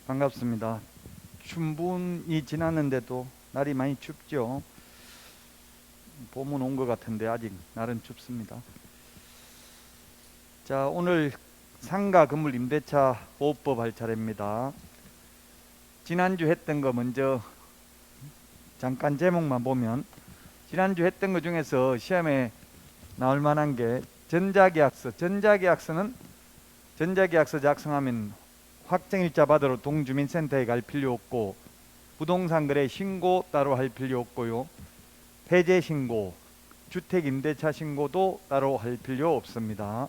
반갑습니다. 춘분이 지났는데도 날이 많이 춥죠. 봄은 온 것 같은데 아직 날은 춥습니다. 자, 오늘 상가 건물 임대차 보호법 할 차례입니다. 지난주 했던 거 먼저 잠깐 제목만 보면, 지난주 했던 거 중에서 시험에 나올 만한 게 전자계약서. 전자계약서 작성하면 확정일자 받으러 동주민센터에 갈 필요 없고, 부동산 거래 신고 따로 할 필요 없고요. 해제 신고, 주택 임대차 신고도 따로 할 필요 없습니다.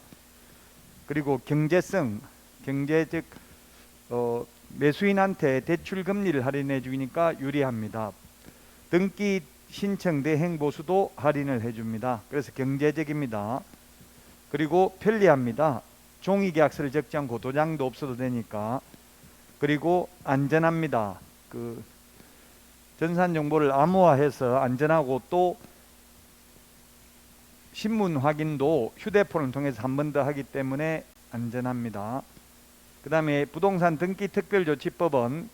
그리고 경제성, 즉 매수인한테 대출 금리를 할인해 주니까 유리합니다. 등기 신청 대행 보수도 할인을 해줍니다. 그래서 경제적입니다. 그리고 편리합니다. 종이 계약서를 적지 않고 도장도 없어도 되니까. 그리고 안전합니다. 전산 정보를 암호화해서 안전하고, 또 신문 확인도 휴대폰을 통해서 한 번 더 하기 때문에 안전합니다. 그 다음에 부동산 등기 특별조치법은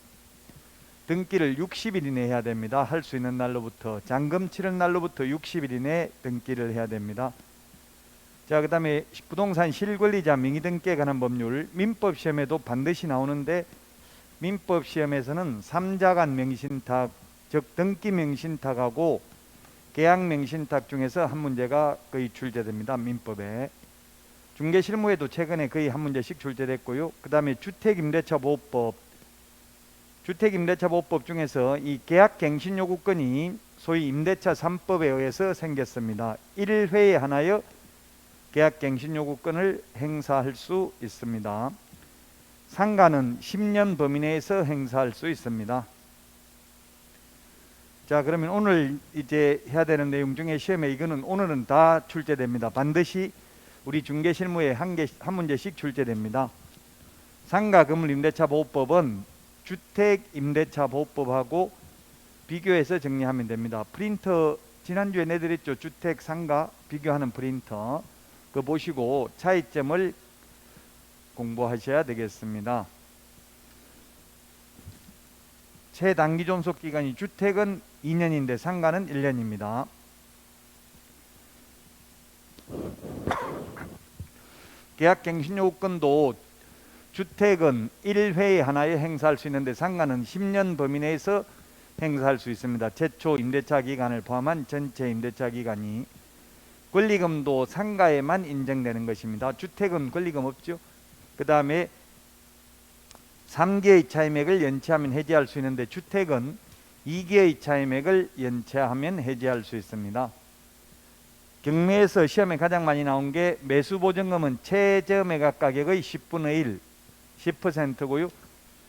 등기를 60일 이내에 해야 됩니다. 할 수 있는 날로부터, 잔금 치른 날로부터 60일 이내에 등기를 해야 됩니다. 자, 그 다음에 부동산 실권리자 명의등기에 관한 법률, 민법 시험에도 반드시 나오는데, 민법 시험에서는 3자간 명의신탁, 즉 등기 명의신탁하고 계약 명의신탁 중에서 한 문제가 거의 출제됩니다. 민법에. 중개실무에도 최근에 거의 한 문제씩 출제됐고요. 그 다음에 주택임대차보호법 중에서 이 계약갱신요구권이 소위 임대차 3법에 의해서 생겼습니다. 1회에 하나여 계약갱신요구권을 행사할 수 있습니다. 상가는 10년 범위 내에서 행사할 수 있습니다. 자, 그러면 오늘 이제 해야 되는 내용 중에 시험에 이거는 오늘은 다 출제됩니다. 반드시 우리 중개실무에 한 문제씩 출제됩니다. 상가 건물 임대차 보호법은 주택 임대차 보호법하고 비교해서 정리하면 됩니다. 프린터 지난주에 내드렸죠. 주택 상가 비교하는 프린터, 그거 보시고 차이점을 공부하셔야 되겠습니다. 최단기 존속 기간이 주택은 2년인데 상가는 1년입니다. 계약갱신요건도 주택은 1회에 하나에 행사할 수 있는데 상가는 10년 범위 내에서 행사할 수 있습니다. 최초 임대차 기간을 포함한 전체 임대차 기간이. 권리금도 상가에만 인정되는 것입니다. 주택은 권리금 없죠. 그 다음에 3개의 차임액을 연체하면 해지할 수 있는데 주택은 2개의 차임액을 연체하면 해지할 수 있습니다. 경매에서 시험에 가장 많이 나온 게 매수보증금은 최저 매각 가격의 10분의 1, 10%고요.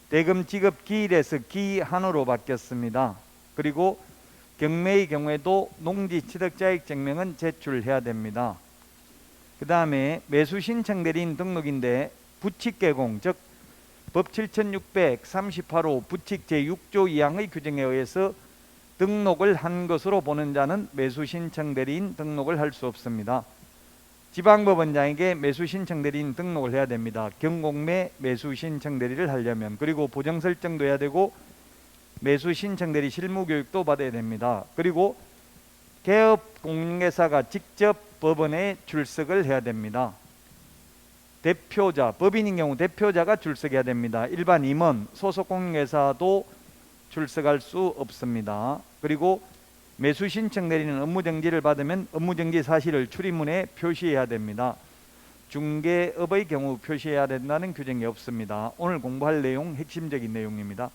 대금 지급 기일에서 기한으로 바뀌었습니다. 그리고 경매의 경우에도 농지 취득자액 증명은 제출해야 됩니다. 그 다음에 매수 신청 대리인 등록인데 부칙개공, 즉 법 7638호 부칙 제6조 2항의 규정에 의해서 등록을 한 것으로 보는 자는 매수신청 대리인 등록을 할 수 없습니다. 지방법원장에게 매수신청 대리인 등록을 해야 됩니다. 경공매 매수신청 대리를 하려면. 그리고 보정 설정도 해야 되고 매수신청 대리 실무교육도 받아야 됩니다. 그리고 개업 공인중개사가 직접 법원에 출석을 해야 됩니다. 대표자, 법인인 경우 대표자가 출석해야 됩니다. 일반 임원, 소속 공인중개사도 출석할 수 없습니다. 그리고 매수신청 대리는 업무정지를 받으면 업무정지 사실을 출입문에 표시해야 됩니다. 중개업의 경우 표시해야 된다는 규정이 없습니다. 오늘 공부할 내용 핵심적인 내용입니다.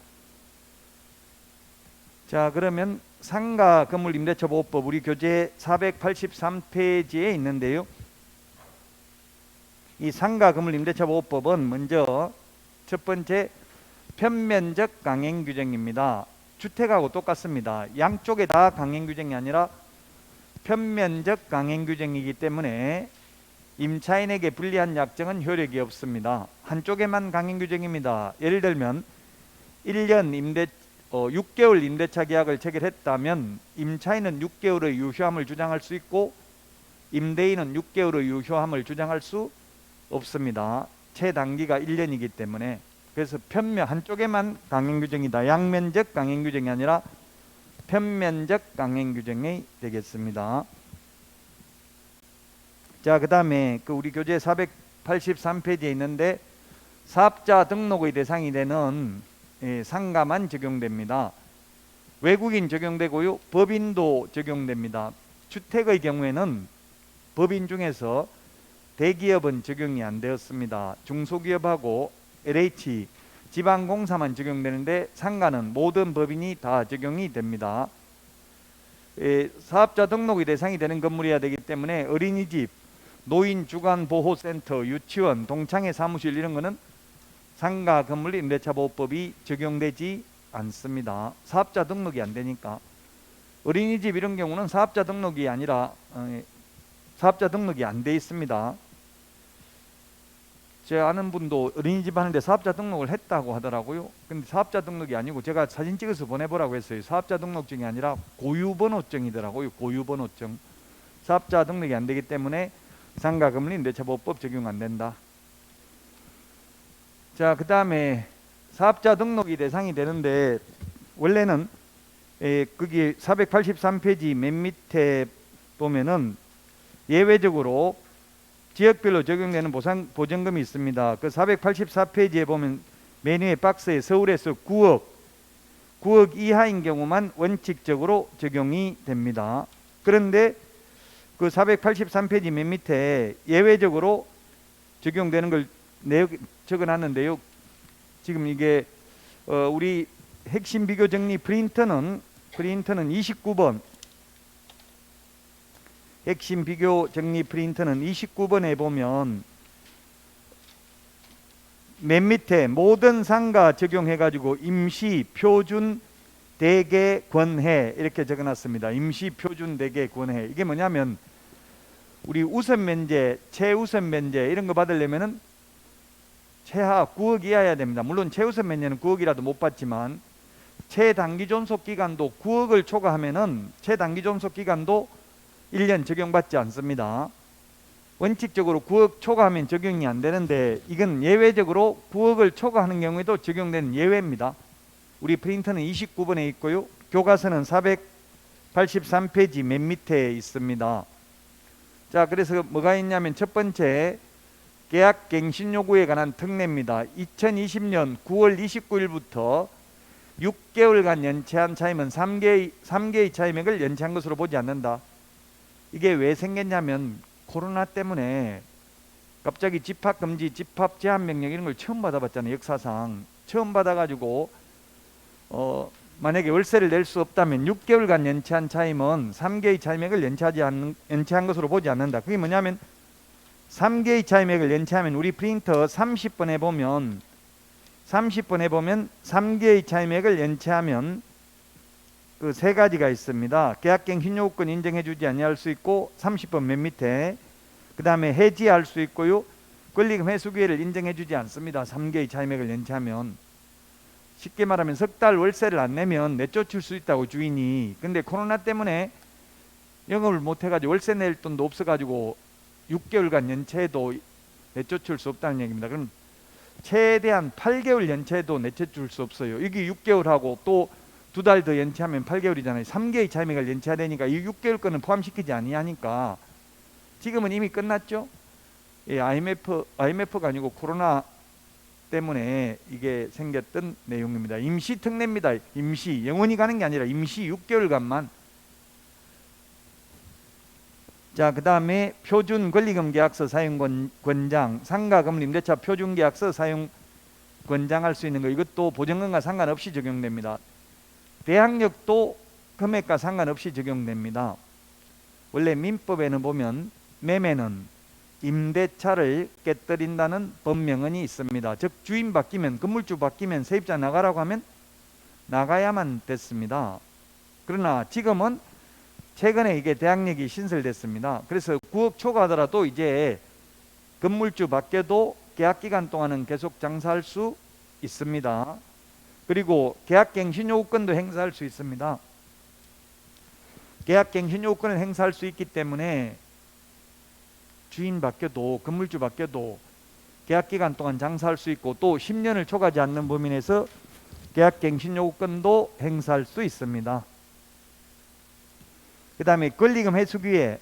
자, 그러면 상가 건물 임대차 보호법 우리 교재 483페이지에 있는데요. 이 상가 건물 임대차 보호법은 먼저 첫 번째 편면적 강행 규정입니다. 주택하고 똑같습니다. 양쪽에 다 강행 규정이 아니라 편면적 강행 규정이기 때문에 임차인에게 불리한 약정은 효력이 없습니다. 한쪽에만 강행 규정입니다. 예를 들면 1년 6개월 임대차 계약을 체결했다면 임차인은 6개월의 유효함을 주장할 수 있고 임대인은 6개월의 유효함을 주장할 수 없습니다. 최단기가 1년이기 때문에. 그래서 편면 한쪽에만 강행 규정이다. 양면적 강행 규정이 아니라 편면적 강행 규정이 되겠습니다. 자, 그 다음에 우리 교재 483페이지에 있는데 사업자 등록의 대상이 되는 상가만 적용됩니다. 외국인 적용되고요. 법인도 적용됩니다. 주택의 경우에는 법인 중에서 대기업은 적용이 안 되었습니다. 중소기업하고 LH, 지방공사만 적용되는데 상가는 모든 법인이 다 적용이 됩니다. 사업자 등록의 대상이 되는 건물이어야 되기 때문에 어린이집, 노인주간보호센터, 유치원, 동창회 사무실 이런 거는 상가 건물 임대차 보호법이 적용되지 않습니다. 사업자 등록이 안 되니까. 어린이집 이런 경우는 사업자 등록이 아니라 사업자 등록이 안 돼 있습니다. 제 아는 분도 어린이집 하는데 사업자 등록을 했다고 하더라고요. 근데 사업자 등록이 아니고 제가 사진 찍어서 보내보라고 했어요. 사업자 등록증이 아니라 고유번호증이더라고요. 고유번호증. 사업자 등록이 안 되기 때문에 상가 건물 임대차 보호법 적용 안 된다. 자, 그 다음에 사업자 등록이 대상이 되는데 원래는 거기 483페이지 맨 밑에 보면은 예외적으로 지역별로 적용되는 보전금이 있습니다. 그 484페이지에 보면 맨 위에 박스에 서울에서 9억 이하인 경우만 원칙적으로 적용이 됩니다. 그런데 그 483페이지 맨 밑에 예외적으로 적용되는 걸 적어놨는데요. 지금 이게 우리 핵심 비교 정리 프린터는 29번, 핵심 비교 정리 프린터는 29번에 보면 맨 밑에 모든 상가 적용해 가지고 임시 표준 대개 권해 이렇게 적어놨습니다. 임시 표준 대개 권해. 이게 뭐냐면 우리 우선 면제, 최우선 면제 이런 거 받으려면은 최하 9억 이하여야 됩니다. 물론 최우선 면제는 9억이라도 못 받지만 최단기 존속 기간도 9억을 초과하면은 최단기 존속 기간도 1년 적용받지 않습니다. 원칙적으로 9억 초과하면 적용이 안 되는데 이건 예외적으로 9억을 초과하는 경우에도 적용되는 예외입니다. 우리 프린터는 29번에 있고요. 교과서는 483페이지 맨 밑에 있습니다. 자, 그래서 뭐가 있냐면 첫 번째 계약 갱신 요구에 관한 특례입니다. 2020년 9월 29일부터 6개월간 연체한 차임은 3개의 차임액을 연체한 것으로 보지 않는다. 이게 왜 생겼냐면 코로나 때문에 갑자기 집합금지, 집합제한명령 이런 걸 처음 받아봤잖아요. 역사상 처음 받아가지고 만약에 월세를 낼 수 없다면 6개월간 연체한 차임은 3개의 차임액을 연체한 것으로 보지 않는다. 그게 뭐냐면 3개의 차임액을 연체하면 우리 프린터 30번에 보면 3개의 차임액을 연체하면 그 세 가지가 있습니다. 계약갱신 요구권 인정해주지 아니할 수 있고 30번 맨 밑에 그 다음에 해지할 수 있고요. 권리금 회수 기회를 인정해주지 않습니다. 3개의 차임액을 연체하면 쉽게 말하면 석 달 월세를 안 내면 내쫓을 수 있다고 주인이. 근데 코로나 때문에 영업을 못 해가지고 월세 낼 돈도 없어가지고 6개월간 연체해도 내쫓을 수 없다는 얘기입니다. 그럼 최대한 8개월 연체해도 내쫓을 수 없어요. 이게 6개월하고 또 2달 더 연체하면 8개월이잖아요. 3개의 차임액을 연체해야 되니까 이 6개월 거는 포함시키지 아니하니까 지금은 이미 끝났죠. IMF가 아니고 코로나 때문에 이게 생겼던 내용입니다. 임시 특례입니다. 임시, 영원히 가는 게 아니라 임시 6개월간만. 자, 그 다음에 표준 권리금 계약서 사용 권장, 상가 건물 임대차 표준 계약서 사용 권장할 수 있는 거, 이것도 보증금과 상관없이 적용됩니다. 대항력도 금액과 상관없이 적용됩니다. 원래 민법에는 보면 매매는 임대차를 깨뜨린다는 법명언이 있습니다. 즉 주인 바뀌면, 건물주 바뀌면 세입자 나가라고 하면 나가야만 됐습니다. 그러나 지금은 최근에 이게 대항력이 신설됐습니다. 그래서 9억 초과하더라도 이제 건물주 바뀌어도 계약기간 동안은 계속 장사할 수 있습니다. 그리고 계약갱신 요구권도 행사할 수 있습니다. 계약갱신 요구권을 행사할 수 있기 때문에 주인 바뀌어도, 건물주 바뀌어도 계약기간 동안 장사할 수 있고, 또 10년을 초과하지 않는 범위 내에서 계약갱신요구권도 행사할 수 있습니다. 그 다음에 권리금 회수기에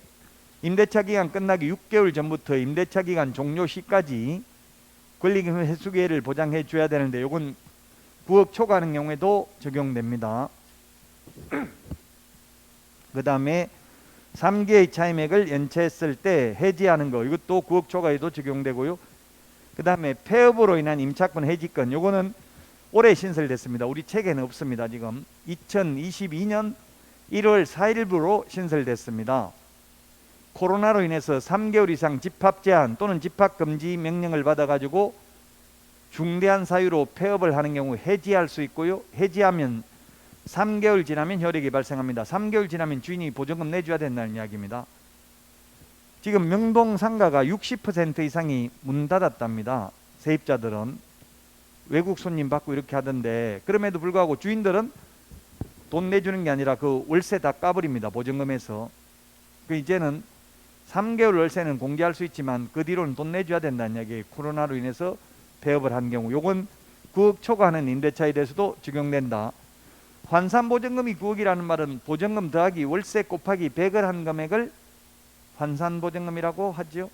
임대차 기간 끝나기 6개월 전부터 임대차 기간 종료 시까지 권리금 회수기회를 보장해 줘야 되는데, 이건 9억 초과하는 경우에도 적용됩니다. 그 다음에 3개의 차임액을 연체했을 때 해지하는 거, 이것도 9억 초과에도 적용되고요. 그 다음에 폐업으로 인한 임차권 해지권, 요거는 올해 신설됐습니다. 우리 책에는 없습니다. 지금 2022년 1월 4일부로 신설됐습니다. 코로나로 인해서 3개월 이상 집합 제한 또는 집합 금지 명령을 받아가지고 중대한 사유로 폐업을 하는 경우 해지할 수 있고요. 해지하면 3개월 지나면 효력이 발생합니다. 3개월 지나면 주인이 보증금 내줘야 된다는 이야기입니다. 지금 명동 상가가 60% 이상이 문 닫았답니다. 세입자들은 외국 손님 받고 이렇게 하던데, 그럼에도 불구하고 주인들은 돈 내주는 게 아니라 그 월세 다 까버립니다. 보증금에서. 그 이제는 3개월 월세는 공개할 수 있지만 그 뒤로는 돈 내줘야 된다는 이야기예요. 코로나로 인해서 폐업을 한 경우. 요건 9억 초과하는 임대차에 대해서도 적용된다. 환산보증금이 9억이라는 말은 보증금 더하기 월세 곱하기 100을 한 금액을 환산보증금이라고 하죠.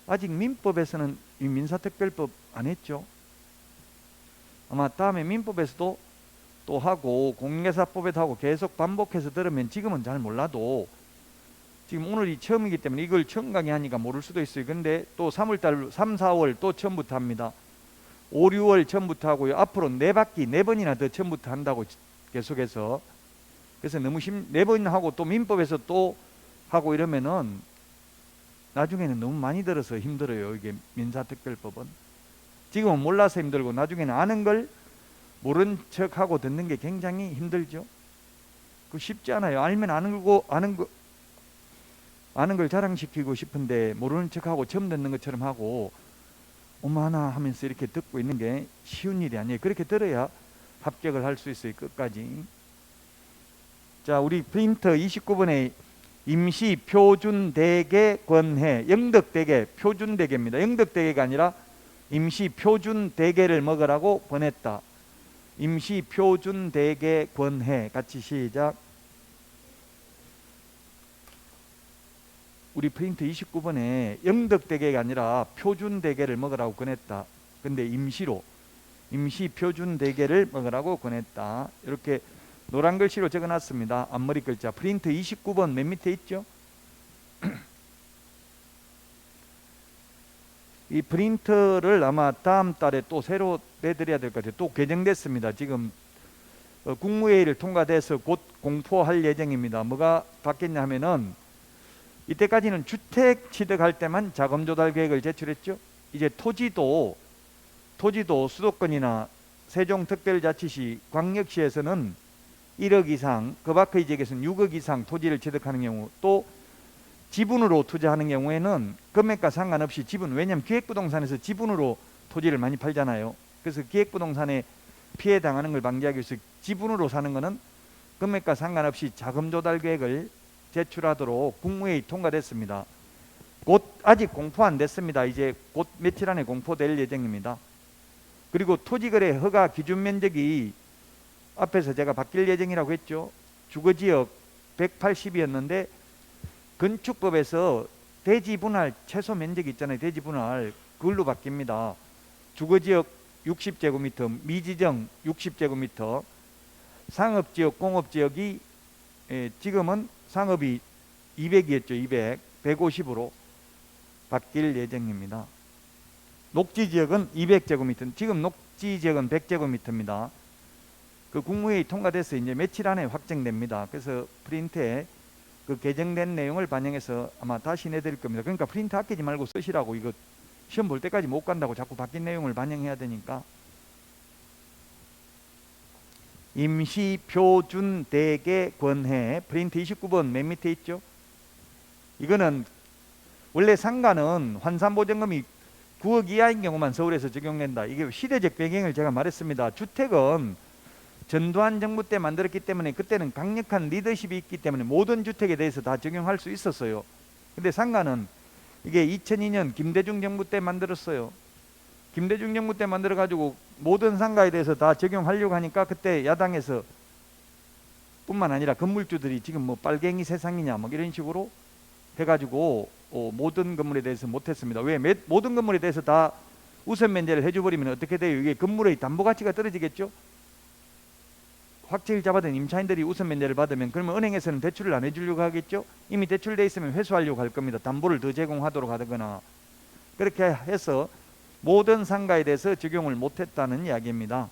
아직 민법에서는 이 민사특별법 안 했죠. 아마 다음에 민법에서도 또 하고 공인중개사법에도 하고 계속 반복해서 들으면, 지금은 잘 몰라도 지금 오늘이 처음이기 때문에 이걸 처음 강의하니까 모를 수도 있어요. 근데 또 3월달 3, 4월 또 처음부터 합니다. 5, 6월 처음부터 하고요. 앞으로 4바퀴 4번이나 더 처음부터 한다고 계속해서. 그래서 너무 4번 하고 또 민법에서 또 하고 이러면은 나중에는 너무 많이 들어서 힘들어요. 이게 민사특별법은 지금은 몰라서 힘들고, 나중에는 아는 걸 모른 척하고 듣는 게 굉장히 힘들죠. 그 쉽지 않아요. 알면 아는 걸 자랑시키고 싶은데 모르는 척하고 처음 듣는 것처럼 하고 어머나 하면서 이렇게 듣고 있는 게 쉬운 일이 아니에요. 그렇게 들어야 합격을 할 수 있어요. 끝까지. 자, 우리 프린터 29번에 임시 표준 대개 권해, 영덕 대개, 표준 대개입니다. 영덕 대개가 아니라 임시 표준 대개를 먹으라고 권했다. 임시 표준 대개 권해. 같이 시작. 우리 프린트 29번에 영덕 대개가 아니라 표준 대개를 먹으라고 권했다. 근데 임시로 임시 표준 대개를 먹으라고 권했다. 이렇게 노란 글씨로 적어놨습니다. 앞머리 글자. 프린트 29번 맨 밑에 있죠. 이 프린터를 아마 다음 달에 또 새로 내드려야 될 것 같아요. 또 개정됐습니다. 지금 국무회의를 통과돼서 곧 공포할 예정입니다. 뭐가 바뀌었냐 하면은, 이때까지는 주택 취득할 때만 자금 조달 계획을 제출했죠. 이제 토지도 수도권이나 세종특별자치시, 광역시에서는 1억 이상, 그 밖의 지역에서는 6억 이상 토지를 취득하는 경우, 또 지분으로 투자하는 경우에는 금액과 상관없이 지분, 왜냐하면 기획부동산에서 지분으로 토지를 많이 팔잖아요. 그래서 기획부동산에 피해 당하는 걸 방지하기 위해서 지분으로 사는 거는 금액과 상관없이 자금 조달 계획을 제출하도록 국무회의 통과됐습니다. 곧, 아직 공포 안 됐습니다. 이제 곧 며칠 안에 공포될 예정입니다. 그리고 토지거래 허가 기준 면적이 앞에서 제가 바뀔 예정이라고 했죠. 주거지역 180이었는데 건축법에서 대지 분할 최소 면적이 있잖아요. 대지 분할, 그걸로 바뀝니다. 주거지역 60제곱미터, 미지정 60제곱미터, 상업지역, 공업지역이 지금은 상업이 200이었죠. 150으로 바뀔 예정입니다. 녹지지역은 200제곱미터, 지금 녹지지역은 100제곱미터입니다. 그 국무회의 통과돼서 이제 며칠 안에 확정됩니다. 그래서 프린트에 그 개정된 내용을 반영해서 아마 다시 내드릴 겁니다. 그러니까 프린트 아끼지 말고 쓰시라고. 이거 시험 볼 때까지 못 간다고 자꾸 바뀐 내용을 반영해야 되니까. 임시 표준 대개 권해, 프린트 29번 맨 밑에 있죠. 이거는 원래 상가는 환산보증금이 9억 이하인 경우만 서울에서 적용된다. 이게 시대적 배경을 제가 말했습니다. 주택은 전두환 정부 때 만들었기 때문에 그때는 강력한 리더십이 있기 때문에 모든 주택에 대해서 다 적용할 수 있었어요. 근데 상가는 이게 2002년 김대중 정부 때 만들었어요. 김대중 정부 때 만들어 가지고 모든 상가에 대해서 다 적용하려고 하니까 그때 야당에서 뿐만 아니라 건물주들이 지금 뭐 빨갱이 세상이냐 뭐 이런 식으로 해가지고 모든 건물에 대해서 못했습니다. 왜? 모든 건물에 대해서 다 우선 면제를 해줘버리면 어떻게 돼요? 이게 건물의 담보 가치가 떨어지겠죠? 확정일 잡아든 임차인들이 우선 면제를 받으면 그러면 은행에서는 대출을 안 해주려고 하겠죠? 이미 대출돼 있으면 회수하려고 할 겁니다. 담보를 더 제공하도록 하거나. 그렇게 해서 모든 상가에 대해서 적용을 못했다는 이야기입니다.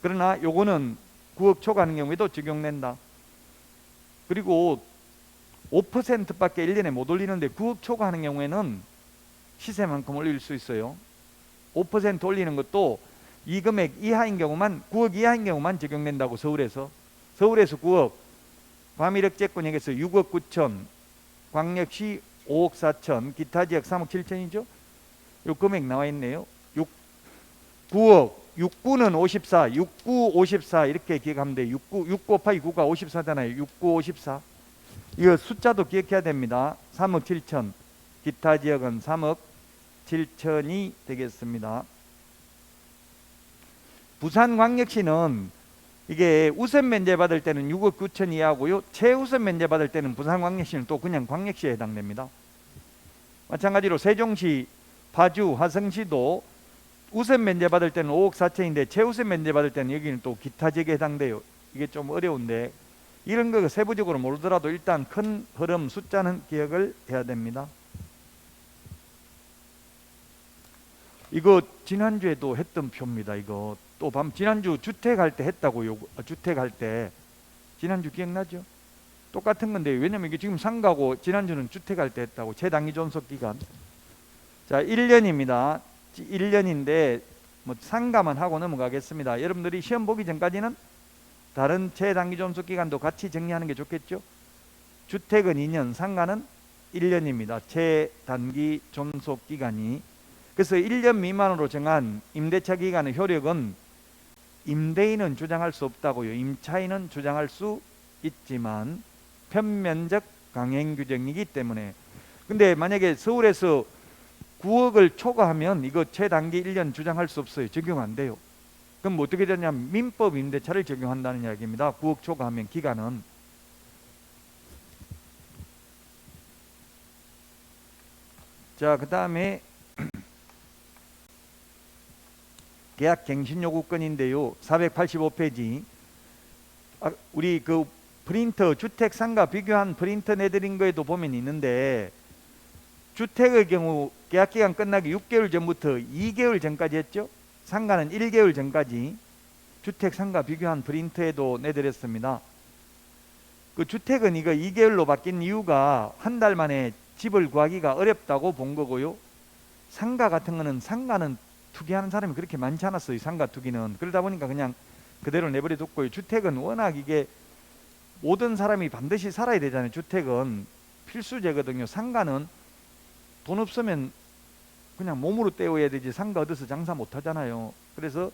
그러나 요거는 9억 초과하는 경우에도 적용된다. 그리고 5%밖에 1년에 못 올리는데 9억 초과하는 경우에는 시세만큼 올릴 수 있어요. 5% 올리는 것도 이 금액 이하인 경우만, 9억 이하인 경우만 적용된다고. 서울에서 9억, 과밀억제권역에서 6억 9천, 광역시 5억 4천, 기타 지역 3억 7천이죠. 요 금액 나와 있네요. 9억, 69는 54, 69, 54 이렇게 기억하면 돼요. 6 곱하기 9가 54잖아요. 69, 54. 이거 숫자도 기억해야 됩니다. 3억 7천, 기타 지역은 3억 7천이 되겠습니다. 부산광역시는 이게 우선 면제 받을 때는 6억 9천 이하고요. 최우선 면제 받을 때는 부산광역시는 또 그냥 광역시에 해당됩니다. 마찬가지로 세종시, 파주, 화성시도 우선 면제 받을 때는 5억 4천인데 최우선 면제 받을 때는 여기는 또 기타 지역에 해당돼요. 이게 좀 어려운데 이런 거 세부적으로 모르더라도 일단 큰 흐름 숫자는 기억을 해야 됩니다. 이거 지난주에도 했던 표입니다. 이거 또 지난주 주택할 때 했다고요. 주택할 때 지난주 기억나죠? 똑같은 건데 왜냐면 이게 지금 상가고 지난주는 주택할 때 했다고. 최단기 존속 기간. 자, 1년입니다. 1년인데 뭐 상가만 하고 넘어가겠습니다. 여러분들이 시험 보기 전까지는 다른 최단기 존속 기간도 같이 정리하는 게 좋겠죠? 주택은 2년, 상가는 1년입니다. 최단기 존속 기간이. 그래서 1년 미만으로 정한 임대차 기간의 효력은 임대인은 주장할 수 없다고요. 임차인은 주장할 수 있지만 편면적 강행 규정이기 때문에. 근데 만약에 서울에서 9억을 초과하면 이거 최단기 1년 주장할 수 없어요. 적용 안 돼요. 그럼 뭐 어떻게 되냐면 민법 임대차를 적용한다는 이야기입니다. 9억 초과하면 기간은. 자, 그 다음에 계약갱신요구권인데요. 485페이지. 우리 그 프린터, 주택 상가 비교한 프린터 내드린 거에도 보면 있는데 주택의 경우 계약기간 끝나기 6개월 전부터 2개월 전까지 했죠. 상가는 1개월 전까지 주택 상가 비교한 프린터에도 내드렸습니다. 그 주택은 이거 2개월로 바뀐 이유가 한 달 만에 집을 구하기가 어렵다고 본 거고요. 상가 같은 거는 상가는 투기하는 사람이 그렇게 많지 않았어요. 상가 투기는. 그러다 보니까 그냥 그대로 내버려 뒀고요. 주택은 워낙 이게 모든 사람이 반드시 살아야 되잖아요. 주택은 필수제거든요. 상가는 돈 없으면 그냥 몸으로 때워야 되지 상가 얻어서 장사 못 하잖아요. 그래서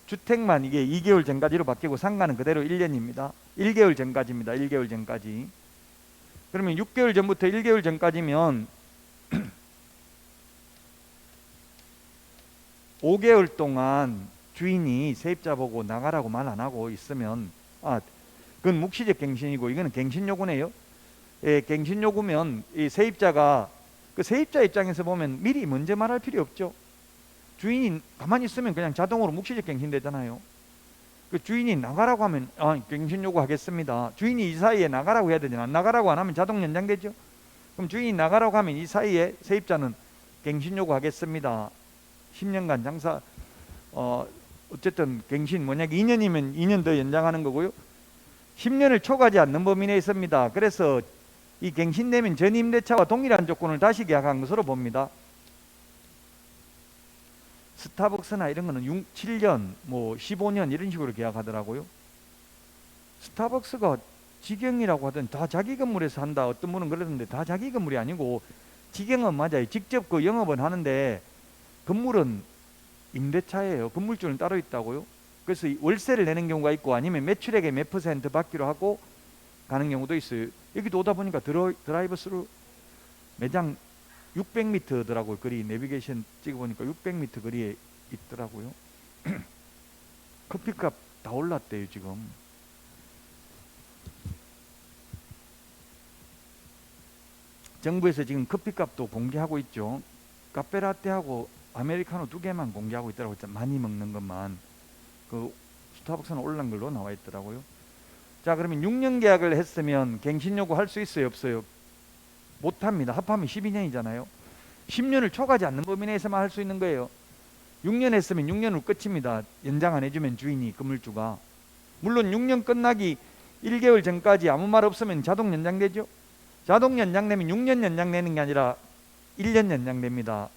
주택만 이게 2개월 전까지로 바뀌고 상가는 그대로 1년입니다. 1개월 전까지입니다. 1개월 전까지. 그러면 6개월 전부터 1개월 전까지면 5개월 동안 주인이 세입자 보고 나가라고 말 안 하고 있으면 그건 묵시적 갱신이고 이거는 갱신요구네요. 예, 갱신요구면 이 세입자가 그 세입자 입장에서 보면 미리 먼저 말할 필요 없죠. 주인이 가만히 있으면 그냥 자동으로 묵시적 갱신되잖아요. 그 주인이 나가라고 하면 갱신요구 하겠습니다. 주인이 이 사이에 나가라고 해야 되잖아. 나가라고 안 하면 자동 연장되죠. 그럼 주인이 나가라고 하면 이 사이에 세입자는 갱신요구 하겠습니다. 10년간 장사 어쨌든 갱신 만약에 2년이면 2년 더 연장하는 거고요. 10년을 초과하지 않는 범위 내에 있습니다. 그래서 이 갱신되면 전임대차와 동일한 조건을 다시 계약한 것으로 봅니다. 스타벅스나 이런 거는 7년, 뭐 15년 이런 식으로 계약하더라고요. 스타벅스가 직영이라고 하던 다 자기 건물에서 한다. 어떤 분은 그러던데 다 자기 건물이 아니고 직영은 맞아요. 직접 그 영업은 하는데 건물은 임대차예요. 건물주는 따로 있다고요. 그래서 월세를 내는 경우가 있고 아니면 매출액의 몇 % 받기로 하고 가는 경우도 있어요. 여기도 오다 보니까 드라이브 스루 매장 600m더라고요. 거리 내비게이션 찍어보니까 600m 거리에 있더라고요. 커피값 다 올랐대요 지금. 정부에서 지금 커피값도 공개하고 있죠. 카페라떼하고 아메리카노 2개만 공개하고 있더라고요. 많이 먹는 것만. 그 스타벅스는 올라간 걸로 나와 있더라고요. 자, 그러면 6년 계약을 했으면 갱신 요구 할 수 있어요, 없어요? 못합니다. 합하면 12년이잖아요. 10년을 초과하지 않는 범위 내에서만 할 수 있는 거예요. 6년 했으면 6년 후 끝입니다. 연장 안 해주면 주인이, 건물주가. 물론 6년 끝나기 1개월 전까지 아무 말 없으면 자동 연장되죠. 자동 연장되면 6년 연장되는 게 아니라 1년 연장됩니다.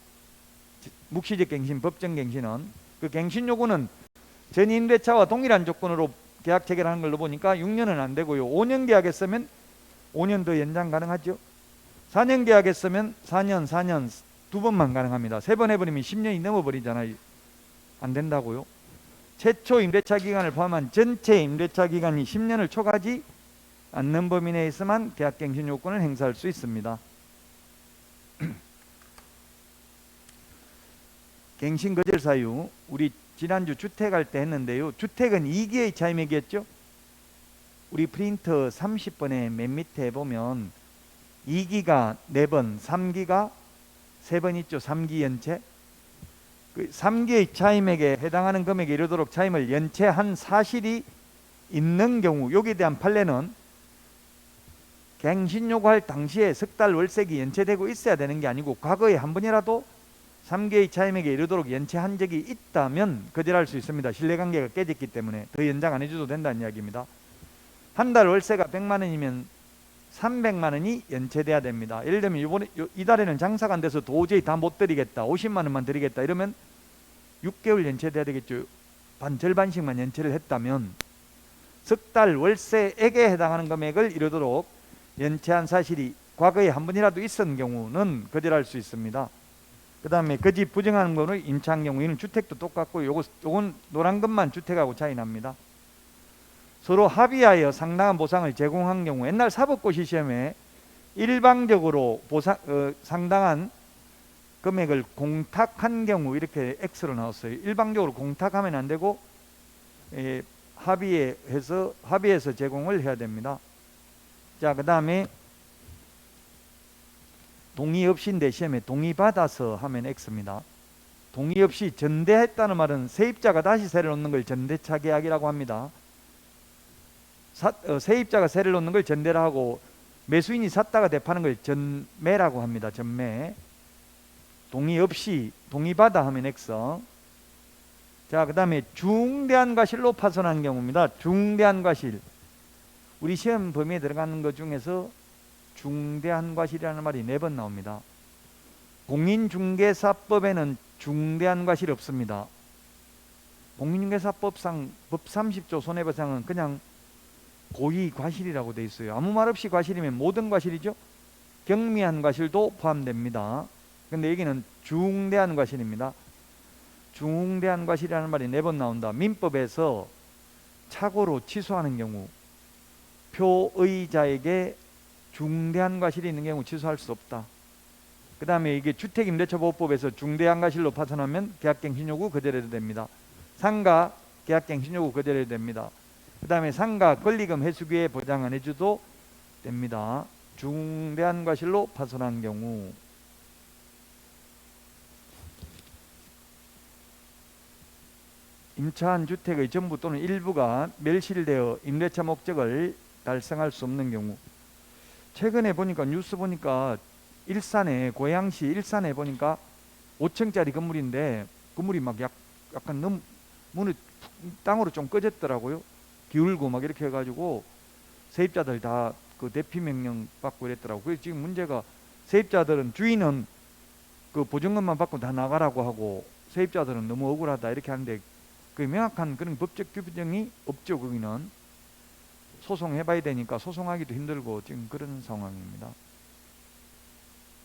묵시적 갱신, 법정 갱신은. 그 갱신 요구는 전 임대차와 동일한 조건으로 계약 체결하는 걸로 보니까 6년은 안 되고요. 5년 계약했으면 5년 더 연장 가능하죠. 4년 계약했으면 4년 두 번만 가능합니다. 3번 해버리면 10년이 넘어버리잖아요. 안 된다고요. 최초 임대차 기간을 포함한 전체 임대차 기간이 10년을 초과하지 않는 범위 내에서만 계약갱신 요건을 행사할 수 있습니다. 갱신 거절 사유, 우리 지난주 주택할 때 했는데요. 주택은 2기의 차임액이었죠. 우리 프린터 30번에 맨 밑에 보면 2기가 4번, 3기가 3번 있죠. 3기 연체. 그 3기의 차임액에 해당하는 금액에 이르도록 차임을 연체한 사실이 있는 경우, 여기에 대한 판례는 갱신 요구할 당시에 석 달 월세기 연체되고 있어야 되는 게 아니고 과거에 한 번이라도 3개의 차임액에 이르도록 연체한 적이 있다면 거절할 수 있습니다. 신뢰관계가 깨졌기 때문에 더 연장 안 해줘도 된다는 이야기입니다. 한 달 월세가 100만 원이면 300만 원이 연체돼야 됩니다. 예를 들면 이달에는 장사가 안 돼서 도저히 다 못 드리겠다, 50만 원만 드리겠다 이러면 6개월 연체돼야 되겠죠. 절반씩만 연체를 했다면 석 달 월세액에 해당하는 금액을 이르도록 연체한 사실이 과거에 한 번이라도 있었는 경우는 거절할 수 있습니다. 그 다음에 거짓 부정하는 거는 임차한 경우, 이는 주택도 똑같고 요건 노란 것만 주택하고 차이 납니다. 서로 합의하여 상당한 보상을 제공한 경우, 옛날 사법고시 시험에 일방적으로 상당한 금액을 공탁한 경우 이렇게 X로 나왔어요. 일방적으로 공탁하면 안 되고 합의해서 제공을 해야 됩니다. 자, 그 다음에 동의 없이인데 시험에 동의 받아서 하면 X입니다. 동의 없이 전대했다는 말은 세입자가 다시 세를 놓는 걸 전대차 계약이라고 합니다. 세입자가 세를 놓는 걸 전대라 하고 매수인이 샀다가 대파는 걸 전매라고 합니다. 전매. 동의 없이 동의 받아 하면 X. 자, 그 다음에 중대한 과실로 파손한 경우입니다. 중대한 과실. 우리 시험 범위에 들어가는 것 중에서 중대한 과실이라는 말이 4번 나옵니다. 공인중개사법에는 중대한 과실이 없습니다. 공인중개사법상 법 30조 손해배상은 그냥 고의 과실이라고 되어 있어요. 아무 말 없이 과실이면 모든 과실이죠. 경미한 과실도 포함됩니다. 근데 여기는 중대한 과실입니다. 중대한 과실이라는 말이 4번 나온다. 민법에서 착오로 취소하는 경우 표의자에게 중대한 과실이 있는 경우 취소할 수 없다. 그 다음에 이게 주택임대차보호법에서 중대한 과실로 파손하면 계약갱신 요구 거절해도 됩니다. 상가 계약갱신 요구 거절해도 됩니다. 그 다음에 상가 권리금 회수기에 보장 안 해줘도 됩니다. 중대한 과실로 파손한 경우. 임차한 주택의 전부 또는 일부가 멸실되어 임대차 목적을 달성할 수 없는 경우. 최근에 보니까 뉴스 보니까 일산에, 고양시 일산에 보니까 5층짜리 건물인데 건물이 막 약간 너무 문이 땅으로 좀 꺼졌더라고요. 기울고 막 이렇게 해가지고 세입자들 다 그 대피 명령 받고 이랬더라고요. 그래서 지금 문제가 세입자들은, 주인은 그 보증금만 받고 다 나가라고 하고 세입자들은 너무 억울하다 이렇게 하는데 그 명확한 그런 법적 규정이 없죠. 거기는 소송해봐야 되니까 소송하기도 힘들고 지금 그런 상황입니다.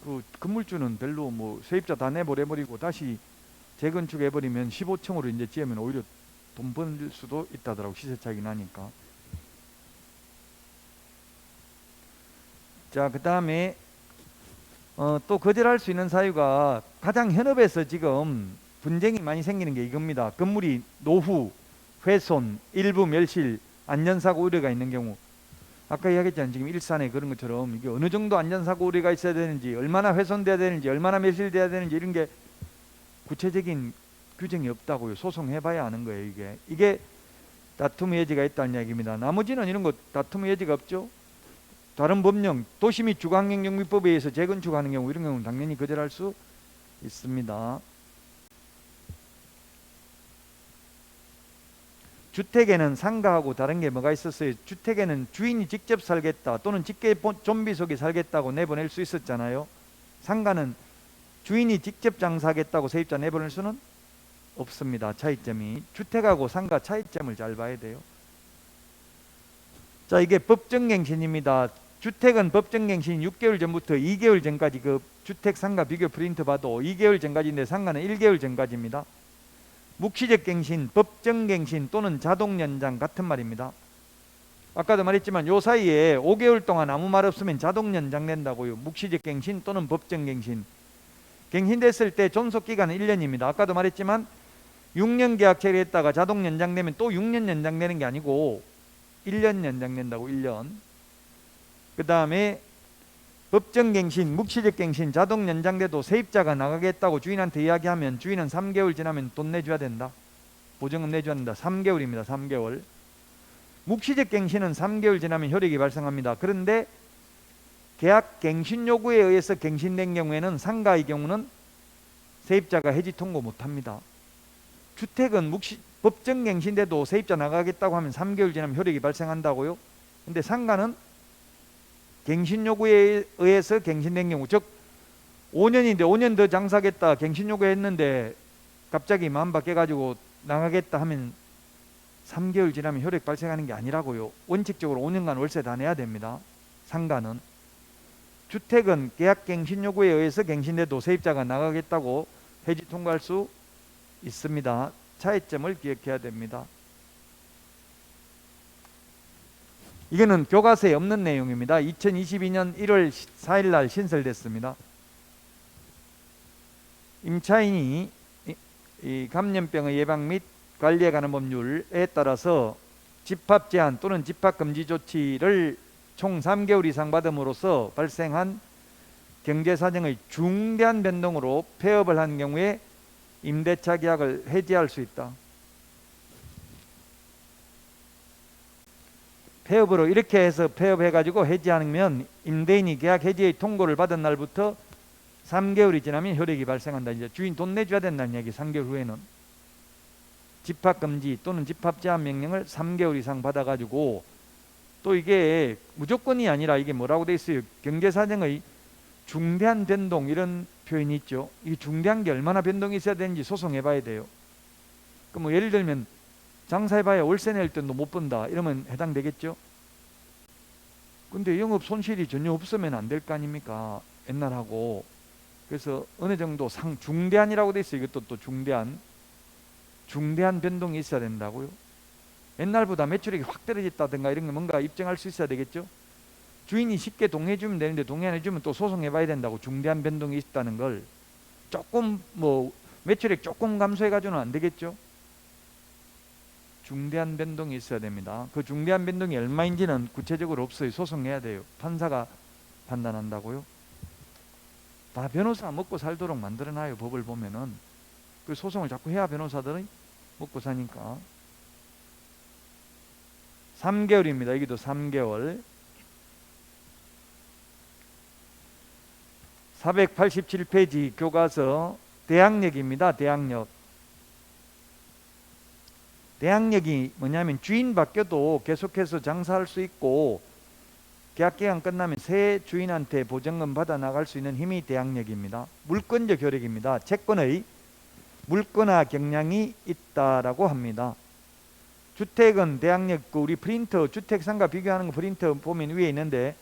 그 건물주는 별로 뭐 세입자 다 내보내버리고 다시 재건축해버리면 15층으로 이제 지으면 오히려 돈 벌 수도 있다더라고. 시세 차익이 나니까. 자, 그 다음에 또 거절할 수 있는 사유가 가장 현업에서 지금 분쟁이 많이 생기는 게 이겁니다. 건물이 노후, 훼손, 일부 멸실, 안전사고 우려가 있는 경우, 아까 이야기했잖아요. 지금 일산에 그런 것처럼 이게 어느 정도 안전사고 우려가 있어야 되는지, 얼마나 훼손돼야 되는지, 얼마나 멸실돼야 되는지 이런 게 구체적인 규정이 없다고요. 소송해봐야 아는 거예요. 이게 다툼의 여지가 있다는 이야기입니다. 나머지는 이런 거 다툼의 여지가 없죠. 다른 법령, 도시 및 주거환경정비법에 의해서 재건축하는 경우, 이런 경우는 당연히 거절할 수 있습니다. 주택에는 상가하고 다른 게 뭐가 있었어요? 주택에는 주인이 직접 살겠다 또는 직계 좀비 속에 살겠다고 내보낼 수 있었잖아요. 상가는 주인이 직접 장사하겠다고 세입자 내보낼 수는 없습니다. 차이점이. 주택하고 상가 차이점을 잘 봐야 돼요. 자, 이게 법정갱신입니다. 주택은 법정갱신 6개월 전부터 2개월 전까지 그 주택 상가 비교 프린트 봐도 2개월 전까지인데 상가는 1개월 전까지입니다. 묵시적 갱신, 법정갱신 또는 자동연장 같은 말입니다. 아까도 말했지만 요 사이에 5개월 동안 아무 말 없으면 자동연장 된다고요. 묵시적 갱신 또는 법정갱신. 갱신됐을 때 존속기간은 1년입니다. 아까도 말했지만 6년 계약 체결했다가 자동 연장되면 또 6년 연장되는 게 아니고 1년 연장된다고. 1년. 그 다음에 법정갱신, 묵시적갱신, 자동 연장돼도 세입자가 나가겠다고 주인한테 이야기하면 주인은 3개월 지나면 돈 내줘야 된다. 보증금 내줘야 된다. 3개월입니다. 3개월. 묵시적갱신은 3개월 지나면 효력이 발생합니다. 그런데 계약 갱신 요구에 의해서 갱신된 경우에는 상가의 경우는 세입자가 해지 통고 못합니다. 주택은 법정 갱신돼도 세입자 나가겠다고 하면 3개월 지나면 효력이 발생한다고요. 근데 상가는 갱신 요구에 의해서 갱신된 경우, 즉 5년인데 5년 더 장사하겠다 갱신 요구했는데 갑자기 마음 바뀌어가지고 나가겠다 하면 3개월 지나면 효력 발생하는 게 아니라고요. 원칙적으로 5년간 월세 다 내야 됩니다. 상가는. 주택은 계약 갱신 요구에 의해서 갱신돼도 세입자가 나가겠다고 해지 통과할 수 있습니다. 차이점을 기억해야 됩니다. 이거는 교과서에 없는 내용입니다. 2022년 1월 4일 날 신설됐습니다. 임차인이 이 감염병의 예방 및 관리에 관한 법률에 따라서 집합 제한 또는 집합 금지 조치를 총 3개월 이상 받음으로써 발생한 경제사정의 중대한 변동으로 폐업을 한 경우에 임대차 계약을 해지할 수 있다. 폐업으로 이렇게 해서 폐업해가지고 해지하면 임대인이 계약 해지의 통고를 받은 날부터 3개월이 지나면 효력이 발생한다. 이제 주인 돈 내줘야 된다는 얘기. 3개월 후에는 집합금지 또는 집합제한 명령을 3개월 이상 받아가지고, 또 이게 무조건이 아니라 이게 뭐라고 돼 있어요? 경제사정의 중대한 변동, 이런 표현이 있죠. 이 중대한 게 얼마나 변동이 있어야 되는지 소송해봐야 돼요. 그럼 뭐 예를 들면 장사해봐야 월세 낼 돈도 못 번다 이러면 해당되겠죠. 근데 영업 손실이 전혀 없으면 안 될 거 아닙니까? 옛날하고. 그래서 어느 정도 중대한이라고 돼 있어요. 이것도 또 중대한 변동이 있어야 된다고요. 옛날보다 매출액이 확 떨어졌다든가 이런 게 뭔가 입증할 수 있어야 되겠죠. 주인이 쉽게 동의해주면 되는데 동의 안 해주면 또 소송해봐야 된다고. 중대한 변동이 있다는 걸. 조금 뭐 매출액 조금 감소해가지고는 안 되겠죠. 중대한 변동이 있어야 됩니다. 그 중대한 변동이 얼마인지는 구체적으로 없어요. 소송해야 돼요. 판사가 판단한다고요. 다 변호사 먹고 살도록 만들어놔요. 법을 보면은. 그 소송을 자꾸 해야 변호사들은 먹고 사니까. 3개월입니다. 여기도 3개월. 487페이지 교과서 대항력입니다. 대항력. 대항력이 뭐냐면 주인 바뀌어도 계속해서 장사할 수 있고 계약기간 끝나면 새 주인한테 보증금 받아 나갈 수 있는 힘이 대항력입니다. 물권적 효력입니다. 채권의 물권화 경량이 있다라고 합니다. 주택은 대항력, 우리 프린터 주택상가 비교하는 거 프린터 보면 위에 있는데,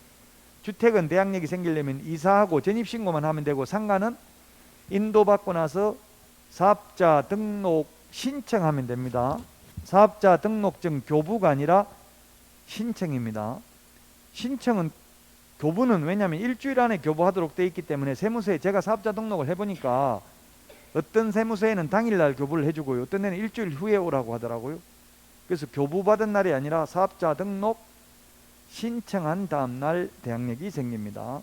주택은 대항력이 생기려면 이사하고 전입신고만 하면 되고, 상가는 인도받고 나서 사업자 등록 신청하면 됩니다. 사업자 등록증 교부가 아니라 신청입니다. 신청은 교부는 왜냐하면 일주일 안에 교부하도록 돼 있기 때문에 세무서에 제가 사업자 등록을 해보니까 어떤 세무서에는 당일날 교부를 해주고요, 어떤 데는 일주일 후에 오라고 하더라고요. 그래서 교부받은 날이 아니라 사업자 등록 신청한 다음날 대항력이 생깁니다.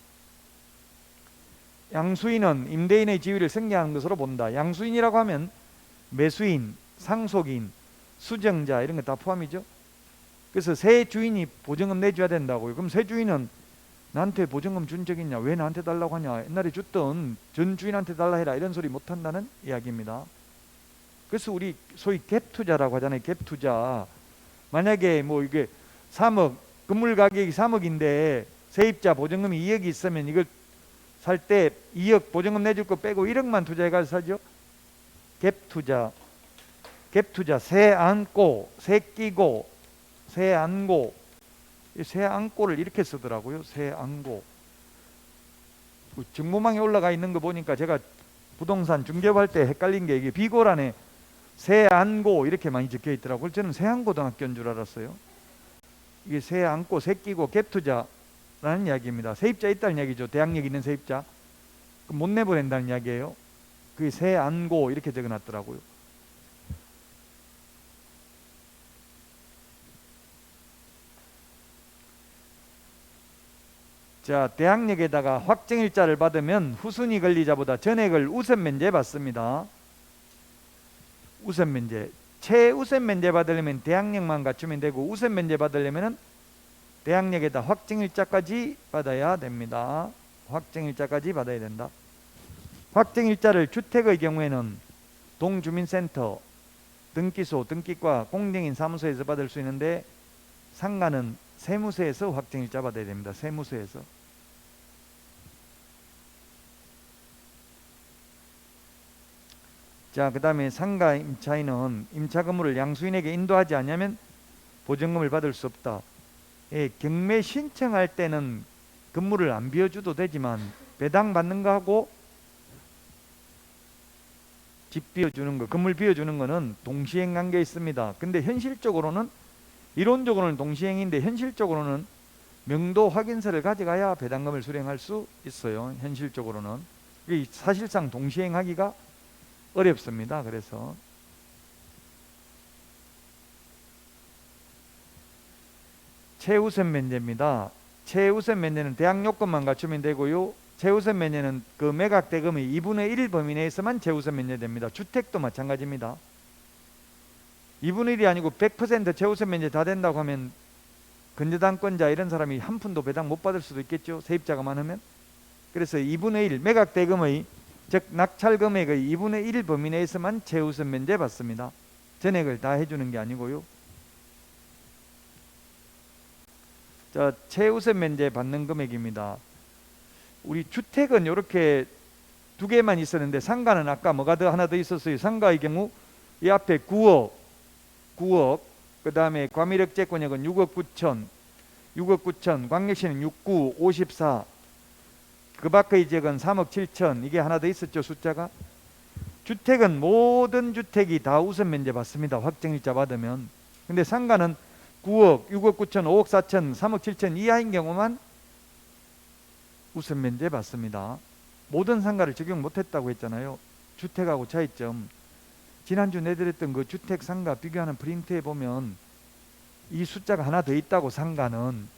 양수인은 임대인의 지위를 승계하는 것으로 본다. 양수인이라고 하면 매수인, 상속인, 수정자 이런 거 다 포함이죠. 그래서 새 주인이 보증금 내줘야 된다고요. 그럼 새 주인은 나한테 보증금 준 적 있냐? 왜 나한테 달라고 하냐? 옛날에 줬던 전 주인한테 달라 해라. 이런 소리 못 한다는 이야기입니다. 그래서 우리 소위 갭 투자라고 하잖아요. 갭 투자. 만약에 뭐 이게 3억, 건물 가격이 3억인데 세입자 보증금이 2억이 있으면 이걸 살 때 2억 보증금 내줄 거 빼고 1억만 투자해가지고 사죠. 갭 투자. 갭 투자. 새 안고, 새 끼고, 새 안고. 새 안고를 이렇게 쓰더라고요. 새 안고. 정보망에 올라가 있는 거 보니까 제가 부동산 중개할 때 헷갈린 게 이게 비고란에 새 안고 이렇게 많이 적혀 있더라고요. 저는 세안고등학교인 줄 알았어요. 이게 새 안고, 새 끼고 갭 투자라는 이야기입니다. 세입자 있다는 이야기죠. 대항력 있는 세입자. 못 내보낸다는 이야기예요. 그게 새 안고 이렇게 적어놨더라고요. 자, 대항력에다가 확정일자를 받으면 후순위 권리자보다 전액을 우선 면제 받습니다. 우선 면제. 최우선 면제 받으려면 대항력만 갖추면 되고, 우선 면제 받으려면 대항력에다 확정일자까지 받아야 됩니다. 확정일자까지 받아야 된다. 확정일자를 주택의 경우에는 동주민센터, 등기소, 등기과, 공정인 사무소에서 받을 수 있는데, 상가는 세무서에서 확정일자 받아야 됩니다. 세무서에서. 자, 그 다음에 상가 임차인은 임차 건물을 양수인에게 인도하지 않으면 보증금을 받을 수 없다. 예, 경매 신청할 때는 건물을 안 비워줘도 되지만 배당 받는 거하고 집 비워주는 거, 건물 비워주는 거는 동시행 관계에 있습니다. 근데 현실적으로는, 이론적으로는 동시행인데 현실적으로는 명도 확인서를 가져가야 배당금을 수령할 수 있어요. 현실적으로는. 사실상 동시행하기가 어렵습니다. 그래서 최우선 면제입니다. 최우선 면제는 대항 요건만 갖추면 되고요. 최우선 면제는 그 매각 대금의 2분의 1 범위 내에서만 최우선 면제됩니다. 주택도 마찬가지입니다. 2분의 1이 아니고 100% 최우선 면제 다 된다고 하면 근저당권자 이런 사람이 한 푼도 배당 못 받을 수도 있겠죠. 세입자가 많으면. 그래서 2분의 1 매각 대금의, 즉 낙찰 금액의 2분의 1 범위 내에서만 최우선 면제 받습니다. 전액을 다 해주는 게 아니고요. 자, 최우선 면제 받는 금액입니다. 우리 주택은 이렇게 두 개만 있었는데, 상가는 아까 뭐가 더 하나 더 있었어요. 상가의 경우 이 앞에 9억, 그 다음에 과밀억제권액은 6억 9천, 광역시는 69, 54, 그 밖의 지역은 3억 7천, 이게 하나 더 있었죠, 숫자가. 주택은 모든 주택이 다 우선 면제 받습니다. 확정일자 받으면. 근데 상가는 9억, 6억 9천, 5억 4천, 3억 7천 이하인 경우만 우선 면제 받습니다. 모든 상가를 적용 못했다고 했잖아요. 주택하고 차이점. 지난주 내드렸던 그 주택 상가 비교하는 프린트에 보면 이 숫자가 하나 더 있다고. 상가는